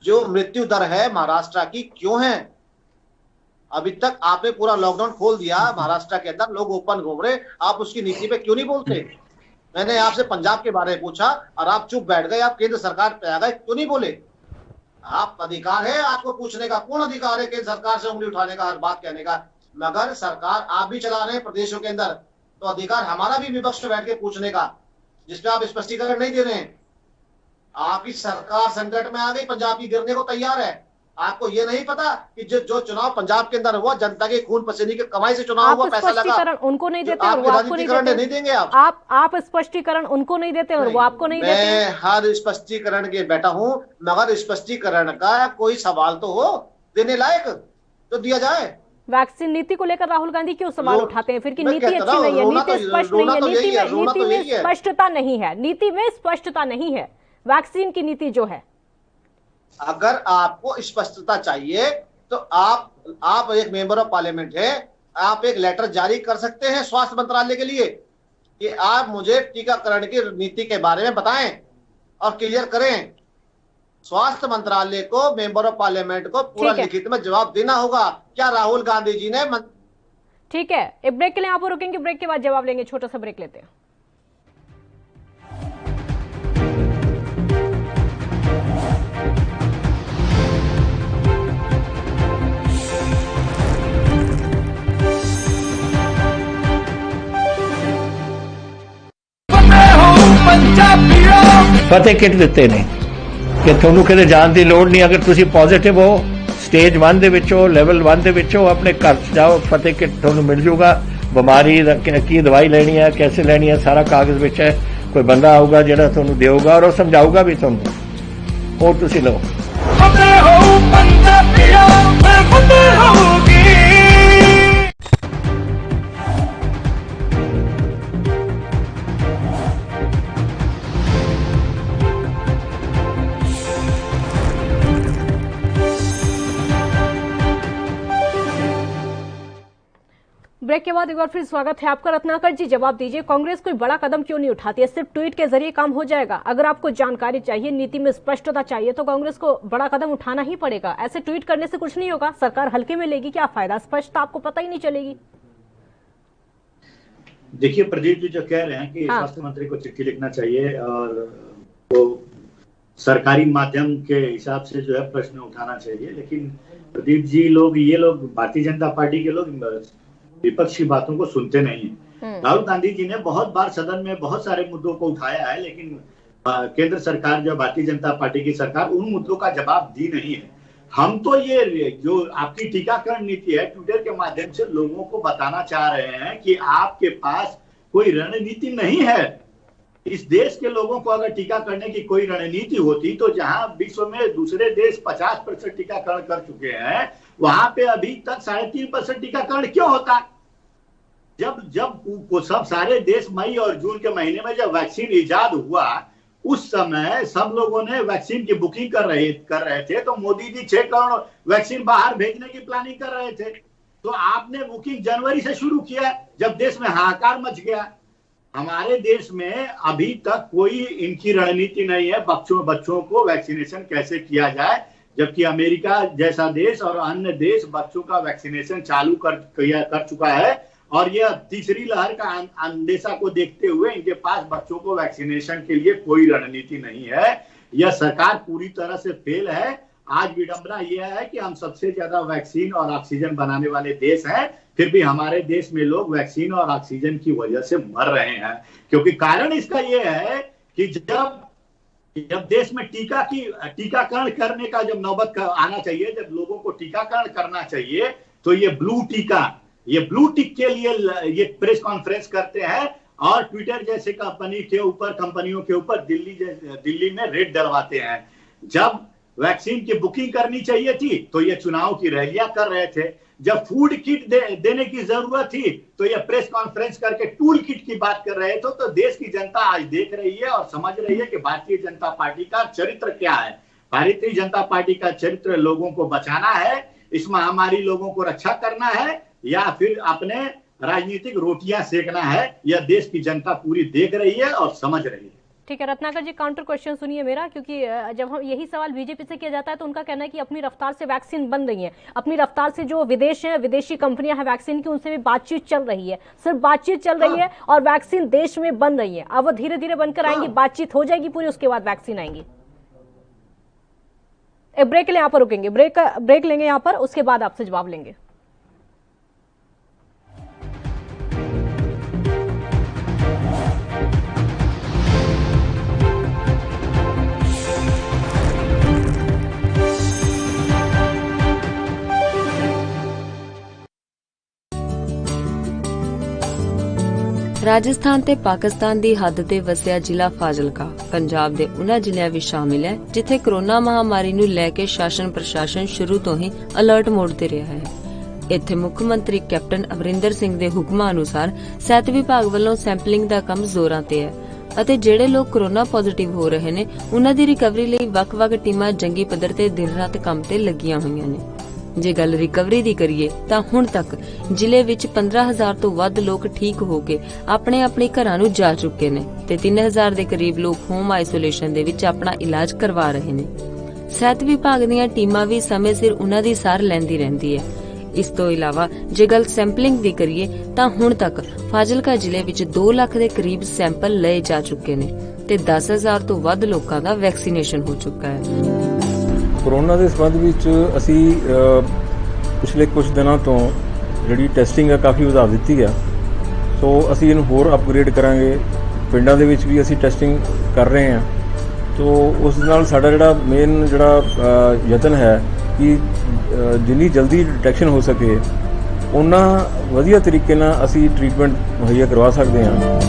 जो मृत्यु दर है महाराष्ट्र की क्यों है। अभी तक आपने पूरा लॉकडाउन खोल दिया, महाराष्ट्र के अंदर लोग ओपन घूम रहे, आप उसकी नीति पे क्यों नहीं बोलते? मैंने आपसे पंजाब के बारे में पूछा और आप चुप बैठ गए, आप केंद्र सरकार पे आ गए, क्यों नहीं बोले? आप अधिकार है आपको पूछने का, पूर्ण अधिकार है केंद्र सरकार से उंगली उठाने का, हर बात कहने का, मगर सरकार आप भी चला रहे हैं प्रदेशों के अंदर, तो अधिकार हमारा भी विपक्ष में बैठ के पूछने का, जिसपे आप स्पष्टीकरण नहीं दे रहे हैं। आपकी सरकार संकट में आ गई, पंजाब की गिरने को तैयार है। आपको ये नहीं पता कि जो चुनाव पंजाब के अंदर हुआ, जनता के खून पसीने की कमाई से चुनाव हुआ, पैसा लगा, उनको नहीं देते और वो आपको नहीं देंगे। आप स्पष्टीकरण उनको नहीं देते और वो आपको नहीं देते। मैं हर स्पष्टीकरण के बैठा हूं, मगर स्पष्टीकरण का कोई सवाल तो हो, देने लायक तो दिया जाए। वैक्सीन नीति को लेकर राहुल गांधी क्यों सवाल उठाते हैं फिर कि नीति अच्छी नहीं है, नीति स्पष्ट नहीं है, नीति में स्पष्टता नहीं है, नीति में स्पष्टता नहीं है वैक्सीन की नीति जो है। अगर आपको स्पष्टता चाहिए तो आप एक मेंबर ऑफ पार्लियामेंट है, आप एक लेटर जारी कर सकते हैं स्वास्थ्य मंत्रालय के लिए कि आप मुझे टीकाकरण की नीति के बारे में बताएं और क्लियर करें। स्वास्थ्य मंत्रालय को, मेंबर ऑफ पार्लियामेंट को पूरा लिखित में जवाब देना होगा। क्या राहुल गांधी जी ने ठीक है, एक ब्रेक के लिए आप रुकेंगे, ब्रेक के बाद जवाब लेंगे, छोटा सा ब्रेक लेते हैं। फतेह किट ਦਿੱਤੇ ਨੇ ਕਿ ਤੁਹਾਨੂੰ ਕਿਤੇ ਜਾਣ ਦੀ ਲੋੜ ਨਹੀਂ। ਅਗਰ ਤੁਸੀਂ ਪੋਜ਼ਿਟਿਵ ਹੋ, ਸਟੇਜ 1 ਦੇ ਵਿੱਚ ਹੋ, ਲੈਵਲ 1 ਦੇ ਵਿੱਚ ਹੋ, ਆਪਣੇ ਘਰ ਜਾਓ, ਫਤਿਹ ਕਿਟ ਤੁਹਾਨੂੰ ਮਿਲ ਜੂਗਾ। ਬਿਮਾਰੀ ਦਾ ਕੀ ਦਵਾਈ ਲੈਣੀ ਹੈ, कैसे ਲੈਣੀ ਹੈ, ਸਾਰਾ ਕਾਗਜ਼ ਵਿੱਚ ਹੈ। ਕੋਈ ਬੰਦਾ ਆਊਗਾ ਜਿਹੜਾ ਤੁਹਾਨੂੰ ਦੇਊਗਾ ਔਰ ਉਹ ਸਮਝਾਊਗਾ ਵੀ ਤੁਹਾਨੂੰ, ਉਹ ਤੁਸੀਂ ਲਓ। ਫਤਿਹ ਹੋ ਪੰਜਾਬੀਓ, ਫਤਿਹ ਹੋਊਗੀ। ब्रेक के बाद एक बार फिर स्वागत है आपका। रत्नाकर जी जवाब दीजिए, कांग्रेस कोई बड़ा कदम क्यों नहीं उठाती है? सिर्फ ट्वीट के जरिए काम हो जाएगा? अगर आपको जानकारी चाहिए, नीति में स्पष्टता चाहिए तो कांग्रेस को बड़ा कदम उठाना ही पड़ेगा। ऐसे ट्वीट करने से कुछ नहीं होगा, सरकार हल्के में लेगी, क्या फायदा? स्पष्टता आपको पता ही नहीं चलेगी। देखिए, प्रदीप जी जो कह रहे हैं कि स्वास्थ्य मंत्री को चिट्ठी लिखना चाहिए और वो सरकारी माध्यम के हिसाब से जो है प्रश्न उठाना चाहिए, लेकिन प्रदीप जी ये लोग भारतीय जनता पार्टी के लोग विपक्ष की बातों को सुनते नहीं है। राहुल गांधी जी ने बहुत बार सदन में बहुत सारे मुद्दों को उठाया है, लेकिन केंद्र सरकार जो भारतीय जनता पार्टी की सरकार उन मुद्दों का जवाब दी नहीं है। हम तो ये जो आपकी टीकाकरण नीति है, ट्विटर के माध्यम से लोगों को बताना चाह रहे हैं कि आपके पास कोई रणनीति नहीं है। इस देश के लोगों को अगर टीका करने की कोई रणनीति होती तो जहां विश्व में दूसरे देश 50% टीकाकरण कर चुके हैं, वहां पे अभी तक 3.5% टीकाकरण क्यों होता? जब सब सारे देश मई और जून के महीने में जब वैक्सीन इजाद हुआ, उस समय सब लोगों ने वैक्सीन की बुकिंग कर रहे थे, तो मोदी जी 6 करोड़ वैक्सीन बाहर भेजने की प्लानिंग कर रहे थे। तो आपने बुकिंग जनवरी से शुरू किया जब देश में हाहाकार मच गया। हमारे देश में अभी तक कोई इनकी रणनीति नहीं है बच्चों को वैक्सीनेशन कैसे किया जाए, जबकि अमेरिका जैसा देश और अन्य देश बच्चों का वैक्सीनेशन चालू कर चुका है। और यह तीसरी लहर का अंदेशा को देखते हुए इनके पास बच्चों को वैक्सीनेशन के लिए कोई रणनीति नहीं है। यह सरकार पूरी तरह से फेल है। आज विडंबना यह है कि हम सबसे ज्यादा वैक्सीन और ऑक्सीजन बनाने वाले देश हैं, फिर भी हमारे देश में लोग वैक्सीन और ऑक्सीजन की वजह से मर रहे हैं। क्योंकि कारण इसका यह है कि जब देश में टीकाकरण करने का जब नौबत आना चाहिए, जब लोगों को टीकाकरण करना चाहिए, तो ये ब्लू टिक के लिए ये प्रेस कॉन्फ्रेंस करते हैं और ट्विटर जैसे कंपनियों के ऊपर दिल्ली में रेड डलवाते हैं। जब वैक्सीन की बुकिंग करनी चाहिए थी तो ये चुनाव की रैलियां कर रहे थे। जब फूड किट देने की जरूरत थी तो ये प्रेस कॉन्फ्रेंस करके टूल किट की बात कर रहे थे। तो देश की जनता आज देख रही है और समझ रही है कि भारतीय जनता पार्टी का चरित्र क्या है। भारतीय जनता पार्टी का चरित्र लोगों को बचाना है, इस महामारी लोगों को रक्षा करना है, या फिर अपने राजनीतिक रोटियां सेकना है। यह देश की जनता पूरी देख रही है और समझ रही है। ठीक है रत्नाकर जी, काउंटर क्वेश्चन सुनिए मेरा, क्योंकि जब हम यही सवाल बीजेपी से किया जाता है तो उनका कहना है कि अपनी रफ्तार से वैक्सीन बन रही है, अपनी रफ्तार से जो विदेशी कंपनियां हैं वैक्सीन की, उनसे भी बातचीत चल रही है, सिर्फ बातचीत चल रही है और वैक्सीन देश में बन रही है। अब वो धीरे धीरे बनकर आएंगी, बातचीत हो जाएगी पूरी, उसके बाद वैक्सीन आएंगी। एक ब्रेक ले, यहाँ पर रुकेंगे, ब्रेक लेंगे यहाँ पर, उसके बाद आपसे जवाब लेंगे। ਰਾਜਸਥਾਨ ਤੇ ਪਾਕਿਸਤਾਨ ਦੀ ਹੱਦ ਤੇ ਵਸਿਆ ਜ਼ਿਲ੍ਹਾ ਫਾਜ਼ਿਲਕਾ ਪੰਜਾਬ ਦੇ ਉਹਨਾਂ ਜ਼ਿਲ੍ਹਿਆਂ ਵਿੱਚ ਸ਼ਾਮਿਲ ਹੈ ਜਿੱਥੇ ਕੋਰੋਨਾ ਮਹਾਮਾਰੀ ਨੂੰ ਲੈ ਕੇ ਸ਼ਾਸਨ ਪ੍ਰਸ਼ਾਸਨ ਸ਼ੁਰੂ ਤੋਂ ਹੀ ਅਲਰਟ ਮੋਡ ਤੇ ਰਿਹਾ ਹੈ। ਇੱਥੇ ਮੁੱਖ ਮੰਤਰੀ ਕੈਪਟਨ ਅਮਰਿੰਦਰ ਸਿੰਘ ਦੇ ਹੁਕਮਾਂ ਅਨੁਸਾਰ ਸਿਹਤ ਵਿਭਾਗ ਵੱਲੋਂ ਸੈਂਪਲਿੰਗ ਦਾ ਕੰਮ ਜ਼ੋਰਾਂ ਤੇ ਹੈ ਅਤੇ ਜਿਹੜੇ ਲੋਕ ਕੋਰੋਨਾ ਪੋਜ਼ਿਟਿਵ ਹੋ ਰਹੇ ਨੇ ਉਹਨਾਂ ਦੀ ਰਿਕਵਰੀ ਲਈ ਵੱਖ-ਵੱਖ ਟੀਮਾਂ ਜੰਗੀ ਪੱਧਰ ਤੇ ਦਿਨ ਰਾਤ ਕੰਮ ਤੇ ਲੱਗੀਆਂ ਹੋਈਆਂ ਨੇ। ਜੇ ਗੱਲ ਰਿਕਵਰੀ ਦੀ ਕਰੀਏ ਤਾਂ ਹੁਣ ਤੱਕ ਜ਼ਿਲ੍ਹੇ ਵਿੱਚ 15,000 ਤੋਂ ਵੱਧ ਲੋਕ ਠੀਕ ਹੋ ਕੇ ਆਪਣੇ ਘਰਾਂ ਨੂੰ ਜਾ ਚੁੱਕੇ ਨੇ ਤੇ 3,000 ਦੇ ਕਰੀਬ ਲੋਕ ਹੋਮ ਆਈਸੋਲੇਸ਼ਨ ਦੇ ਵਿੱਚ ਆਪਣਾ ਇਲਾਜ ਕਰਵਾ ਰਹੇ ਨੇ। ਸਿਹਤ ਵਿਭਾਗ ਦੀਆਂ ਟੀਮਾਂ ਵੀ ਸਮੇਂ ਸਿਰ ਉਹਨਾਂ ਦੀ ਸਾਰ ਲੈਂਦੀ ਰਹਿੰਦੀ ਹੈ। ਇਸ ਤੋਂ ਇਲਾਵਾ ਜੇ ਗੱਲ ਸੈਂਪਲਿੰਗ ਦੀ ਕਰੀਏ ਤਾਂ ਹੁਣ ਤੱਕ ਫਾਜ਼ਿਲਕਾ ਜ਼ਿਲ੍ਹੇ ਵਿੱਚ 2 ਲੱਖ ਦੇ ਕਰੀਬ ਸੈਂਪਲ ਲਏ ਜਾ ਚੁੱਕੇ ਨੇ ਤੇ 10,000 ਤੋਂ ਵੱਧ ਲੋਕਾਂ ਦਾ ਵੈਕਸੀਨੇਸ਼ਨ ਹੋ ਚੁੱਕਾ ਹੈ। ਕੋਰੋਨਾ ਦੇ ਸੰਬੰਧ ਵਿੱਚ ਅਸੀਂ ਪਿਛਲੇ ਕੁਝ ਦਿਨਾਂ ਤੋਂ ਜਿਹੜੀ ਟੈਸਟਿੰਗ ਹੈ ਕਾਫੀ ਵਧਾ ਦਿੱਤੀ ਹੈ, ਸੋ ਅਸੀਂ ਇਹਨੂੰ ਹੋਰ ਅਪਗ੍ਰੇਡ ਕਰਾਂਗੇ। ਪਿੰਡਾਂ ਦੇ ਵਿੱਚ ਵੀ ਅਸੀਂ ਟੈਸਟਿੰਗ ਕਰ ਰਹੇ ਹਾਂ, ਸੋ ਉਸ ਨਾਲ ਸਾਡਾ ਜਿਹੜਾ ਮੇਨ ਯਤਨ ਹੈ ਕਿ ਜਿੰਨੀ ਜਲਦੀ ਡਿਟੈਕਸ਼ਨ ਹੋ ਸਕੇ ਉਨਾ ਵਧੀਆ ਤਰੀਕੇ ਨਾਲ ਅਸੀਂ ਟ੍ਰੀਟਮੈਂਟ ਮੁਹੱਈਆ ਕਰਵਾ ਸਕਦੇ ਹਾਂ।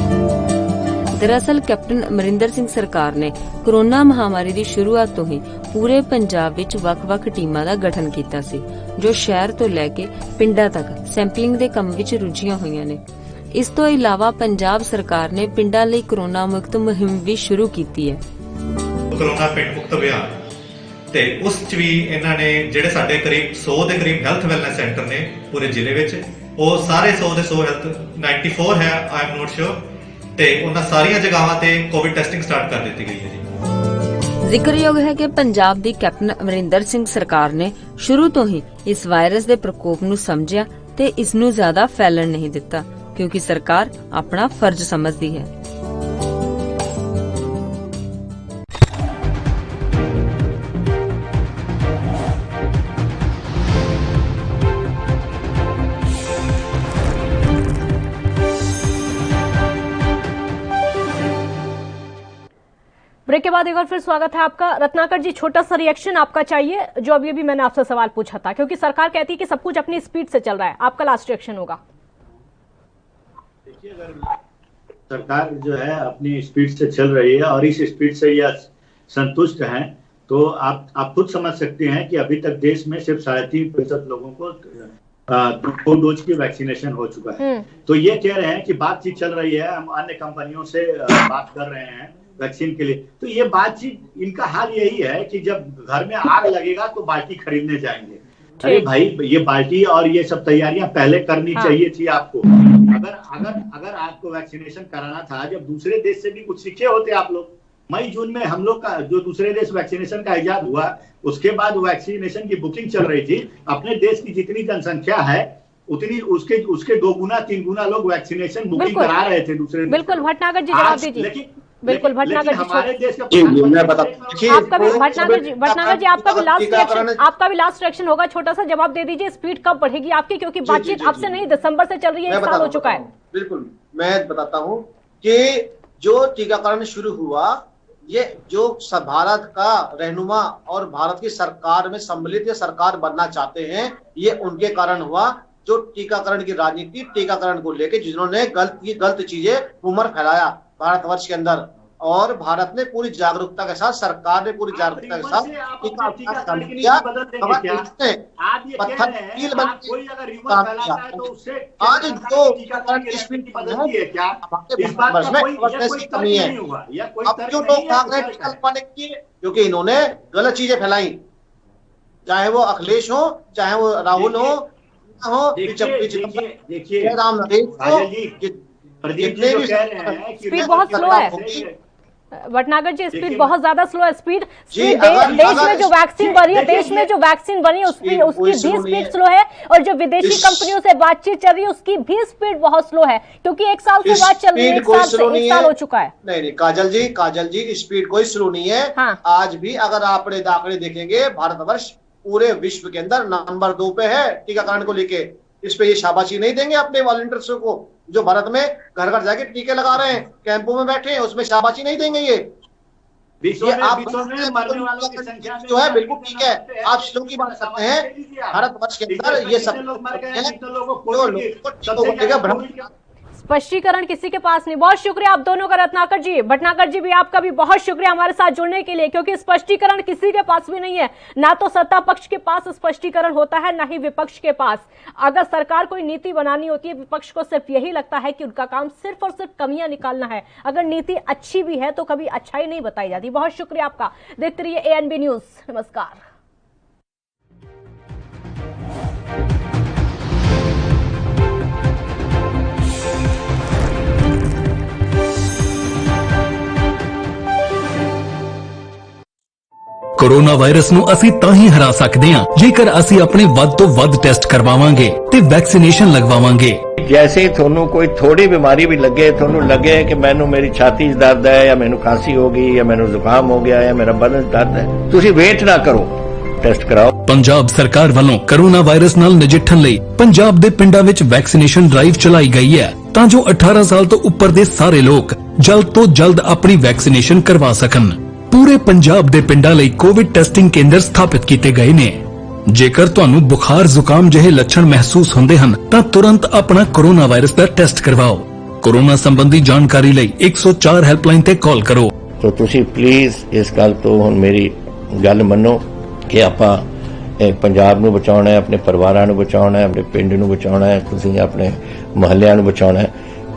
ਦਰਅਸਲ ਕੈਪਟਨ ਅਮਰਿੰਦਰ ਸਿੰਘ ਸਰਕਾਰ ਨੇ ਕੋਰੋਨਾ ਮਹਾਮਾਰੀ ਦੀ ਸ਼ੁਰੂਆਤ ਤੋਂ ਹੀ ਪੂਰੇ ਪੰਜਾਬ ਵਿੱਚ ਵੱਖ-ਵੱਖ ਟੀਮਾਂ ਦਾ ਗਠਨ ਕੀਤਾ ਸੀ ਜੋ ਸ਼ਹਿਰ ਤੋਂ ਲੈ ਕੇ ਪਿੰਡਾਂ ਤੱਕ ਸੈਂਪਲਿੰਗ ਦੇ ਕੰਮ ਵਿੱਚ ਰੁੱਝੀਆਂ ਹੋਈਆਂ ਨੇ। ਇਸ ਤੋਂ ਇਲਾਵਾ ਪੰਜਾਬ ਸਰਕਾਰ ਨੇ ਪਿੰਡਾਂ ਲਈ ਕੋਰੋਨਾ ਮੁਕਤ ਮੁਹਿੰਮ ਵੀ ਸ਼ੁਰੂ ਕੀਤੀ ਹੈ। ਕੋਰੋਨਾ ਪਿੰਡ ਮੁਕਤ ਅਭਿਆਨ ਤੇ ਉਸ ਚ ਵੀ ਇਹਨਾਂ ਨੇ ਜਿਹੜੇ ਸਾਡੇ ਕਰੀਬ 100 ਦੇ ਕਰੀਬ ਹੈਲਥ ਵੈਲਨੈਸ ਸੈਂਟਰ ਨੇ ਪੂਰੇ ਜ਼ਿਲ੍ਹੇ ਵਿੱਚ, ਉਹ ਸਾਰੇ 100 ਦੇ 100 ਹੈਲਥ 94 ਹੈ ਆਈ ਐਮ ਨੋਟ ਸ਼ੋਰ, ਤੇ ਉਹਨਾਂ ਸਾਰੀਆਂ ਜਗ੍ਹਾਵਾਂ ਤੇ ਕੋਵਿਡ ਟੈਸਟਿੰਗ ਸਟਾਰਟ ਕਰ ਦਿੱਤੀ ਗਈ ਹੈ ਜੀ। ਜ਼ਿਕਰਯੋਗ ਹੈ ਕਿ ਪੰਜਾਬ ਦੀ ਕੈਪਟਨ ਅਮਰਿੰਦਰ ਸਿੰਘ ਸਰਕਾਰ ਨੇ ਸ਼ੁਰੂ ਤੋਂ ਹੀ ਇਸ ਵਾਇਰਸ ਦੇ ਪ੍ਰਕੋਪ ਨੂੰ ਸਮਝਿਆ ਤੇ ਇਸ ਨੂੰ ਜ਼ਿਆਦਾ ਫੈਲਣ ਨਹੀਂ ਦਿੱਤਾ ਕਿਉਂਕਿ ਸਰਕਾਰ ਆਪਣਾ ਫਰਜ਼ ਸਮਝਦੀ ਹੈ। ब्रेक के बाद एक बार फिर स्वागत है आपका। रत्नाकर जी, छोटा सा रिएक्शन आपका चाहिए जो अभी मैंने आपसे सवाल पूछा था, क्योंकि सरकार कहती है कि सब कुछ अपनी स्पीड से चल रहा है, आपका लास्ट रिएक्शन होगा। देखिए, अगर सरकार जो है अपनी स्पीड से चल रही है और इस स्पीड से यह संतुष्ट हैं तो आप खुद समझ सकते हैं कि अभी तक देश में सिर्फ 3.5% लोगों को 2 डोज की वैक्सीनेशन हो चुका है। तो ये कह रहे हैं कि बातचीत चल रही है, हम अन्य कंपनियों से बात कर रहे हैं वैक्सीन के लिए। तो ये बातचीत, इनका हाल यही है कि जब घर में आग लगेगा तो बाल्टी खरीदने जाएंगे। अरे भाई, ये पार्टी और ये सब तैयारियां पहले करनी चाहिए थी आपको। अगर आपको वैक्सीनेशन कराना था, जब दूसरे देश से भी कुछ सीखे होते आप लोग। मई जून में हम लोग का जो दूसरे देश वैक्सीनेशन का इजाद हुआ, उसके बाद वैक्सीनेशन की बुकिंग चल रही थी। अपने देश की जितनी जनसंख्या है उतनी उसके 2 गुना 3 गुना लोग वैक्सीनेशन बुकिंग करा रहे थे दूसरे देश। बिल्कुल भटनागर जी जवाब दीजिए। बिल्कुल भटनागर जी, हमारे देश का आपका भी भटनागर जी आपका भी लास्ट रिएक्शन होगा, छोटा सा जवाब दे दीजिए। स्पीड कब बढ़ेगी आपकी, क्योंकि बातचीत आपसे नहीं दिसंबर से चल रही है, 1 साल हो चुका है। बिल्कुल मैं बताता हूँ कि जो टीकाकरण शुरू हुआ, ये जो भारत का रहनुमा और भारत की सरकार में सम्मिलित या सरकार बनना चाहते हैं, ये उनके कारण हुआ। जो टीकाकरण की राजनीति, टीकाकरण को लेकर जिन्होंने गलत चीजें उमर फैलाया भारतवर्ष के अंदर, और भारत ने पूरी जागरूकता के साथ, सरकार ने पूरी जागरूकता के साथ टीकाकरण किया। आज जो टीकाकरण की स्पीड कमी है, अब जो लोग भाग रहे टीका लगवाने के लिए, क्योंकि इन्होंने गलत चीजें फैलाई, चाहे वो अखिलेश हो, चाहे वो राहुल हो, देखिए राम स्पीड बहुत स्लो है भटनागर जी, स्पीड बहुत ज्यादा स्लो है। स्पीड देश में जो वैक्सीन बनी है, देश में जो वैक्सीन बनी है उसकी भी स्पीड स्लो है, और जो विदेशी कंपनियों से बातचीत चल रही है उसकी भी स्पीड बहुत स्लो है, क्योंकि 1 साल से बात चल रही है, 1 साल हो चुका है। नहीं काजल जी स्पीड कोई स्लो नहीं है। हाँ। आज भी अगर आप आंकड़े देखेंगे, भारतवर्ष पूरे विश्व के अंदर नंबर 2 पे है टीकाकरण को लेके। इस पे ये शाबाशी नहीं देंगे अपने वॉलंटियर्स को, जो भारत में घर घर जाके टीके लगा रहे हैं, कैंपों में बैठे हैं, उसमें शाबाशी नहीं देंगे। ये आप मरने वालों की संख्या जो है बिल्कुल ठीक है, आप स्लो की बात करते हैं। भारतवर्ष के अंदर ये सब स्पष्टीकरण किसी के पास नहीं। बहुत शुक्रिया आप दोनों का, रत्नाकर जी, भटनागर जी भी आपका भी बहुत शुक्रिया हमारे साथ जुड़ने के लिए, क्योंकि स्पष्टीकरण किसी के पास भी नहीं है। ना तो सत्ता पक्ष के पास स्पष्टीकरण होता है, ना ही विपक्ष के पास। अगर सरकार कोई नीति बनानी होती है, विपक्ष को सिर्फ यही लगता है कि उनका काम सिर्फ और सिर्फ कमियां निकालना है। अगर नीति अच्छी भी है तो कभी अच्छाई नहीं बताई जाती। बहुत शुक्रिया आपका। देखते रहिए ANB न्यूज। नमस्कार। कोरोना वायरस ਨੂੰ ਅਸੀਂ ਤਾਂ ਹੀ ਹਰਾ ਸਕਦੇ ਹਾਂ ਜੇਕਰ ਅਸੀਂ ਆਪਣੇ ਵੱਧ ਤੋਂ ਵੱਧ ਟੈਸਟ ਕਰਵਾਵਾਂਗੇ ਤੇ ਵੈਕਸੀਨੇਸ਼ਨ ਲਗਵਾਵਾਂਗੇ। जैसे ही ਤੁਹਾਨੂੰ ਕੋਈ ਥੋੜੀ ਬਿਮਾਰੀ ਵੀ ਲੱਗੇ, ਤੁਹਾਨੂੰ ਲੱਗੇ ਕਿ ਮੈਨੂੰ ਮੇਰੀ ਛਾਤੀ 'ਚ ਦਰਦ ਹੈ ਜਾਂ ਮੈਨੂੰ ਖਾਂਸੀ ਹੋ ਗਈ ਜਾਂ ਮੈਨੂੰ ਜ਼ੁਕਾਮ ਹੋ ਗਿਆ ਜਾਂ ਮੇਰਾ ਬਦਨ ਦਰਦ ਹੈ, ਤੁਸੀਂ ਵੇਟ ਨਾ ਕਰੋ, ਟੈਸਟ ਕਰਾਓ। ਪੰਜਾਬ ਸਰਕਾਰ ਵੱਲੋਂ ਕੋਰੋਨਾ ਵਾਇਰਸ ਨਾਲ ਨਜਿੱਠਣ ਲਈ ਪੰਜਾਬ ਦੇ ਪਿੰਡਾਂ ਵਿੱਚ ਵੈਕਸੀਨੇਸ਼ਨ ਡਰਾਈਵ ਚਲਾਈ ਗਈ ਹੈ ਤਾਂ ਜੋ 18 ਸਾਲ ਤੋਂ ਉੱਪਰ ਦੇ ਸਾਰੇ ਲੋਕ ਜਲਦ ਤੋਂ ਜਲਦ ਆਪਣੀ ਵੈਕਸੀਨੇਸ਼ਨ ਕਰਵਾ ਸਕਣ। पूरे पंजाब ਦੇ ਪਿੰਡਾਂ ਲਈ ਕੋਵਿਡ ਟੈਸਟਿੰਗ ਕੇਂਦਰ ਸਥਾਪਿਤ ਕੀਤੇ ਗਏ ਨੇ। ਜੇਕਰ ਤੁਹਾਨੂੰ ਬੁਖਾਰ ਜ਼ੁਕਾਮ ਜਿਹੇ ਲੱਛਣ ਮਹਿਸੂਸ ਹੁੰਦੇ ਹਨ ਤਾਂ ਤੁਰੰਤ ਆਪਣਾ ਕੋਰੋਨਾ ਵਾਇਰਸ ਦਾ ਟੈਸਟ ਕਰਵਾਓ। ਕੋਰੋਨਾ ਸੰਬੰਧੀ ਜਾਣਕਾਰੀ ਲਈ 104 ਹੈਲਪਲਾਈਨ ਤੇ ਕਾਲ ਕਰੋ। तो ਤੁਸੀਂ ਪਲੀਜ਼ ਇਸ ਗੱਲ ਤੋਂ ਹੁਣ ਮੇਰੀ ਗੱਲ ਮੰਨੋ ਕਿ ਆਪਾਂ ਪੰਜਾਬ ਨੂੰ ਬਚਾਉਣਾ ਹੈ, ਆਪਣੇ ਪਰਿਵਾਰਾਂ ਨੂੰ ਬਚਾਉਣਾ ਹੈ, ਆਪਣੇ ਪਿੰਡ ਨੂੰ ਬਚਾਉਣਾ ਹੈ, ਤੁਸੀਂ ਆਪਣੇ ਮੁਹੱਲਿਆਂ ਨੂੰ ਬਚਾਉਣਾ ਹੈ।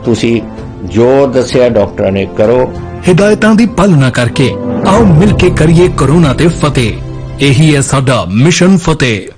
ਤੁਸੀਂ ਜੋ ਦੱਸਿਆ ਡਾਕਟਰਾਂ ਨੇ ਕਰੋ। हिदायतां दी पालना करके आओ मिल के करिए कोरोना ते फतेह। यही है साडा मिशन फतेह।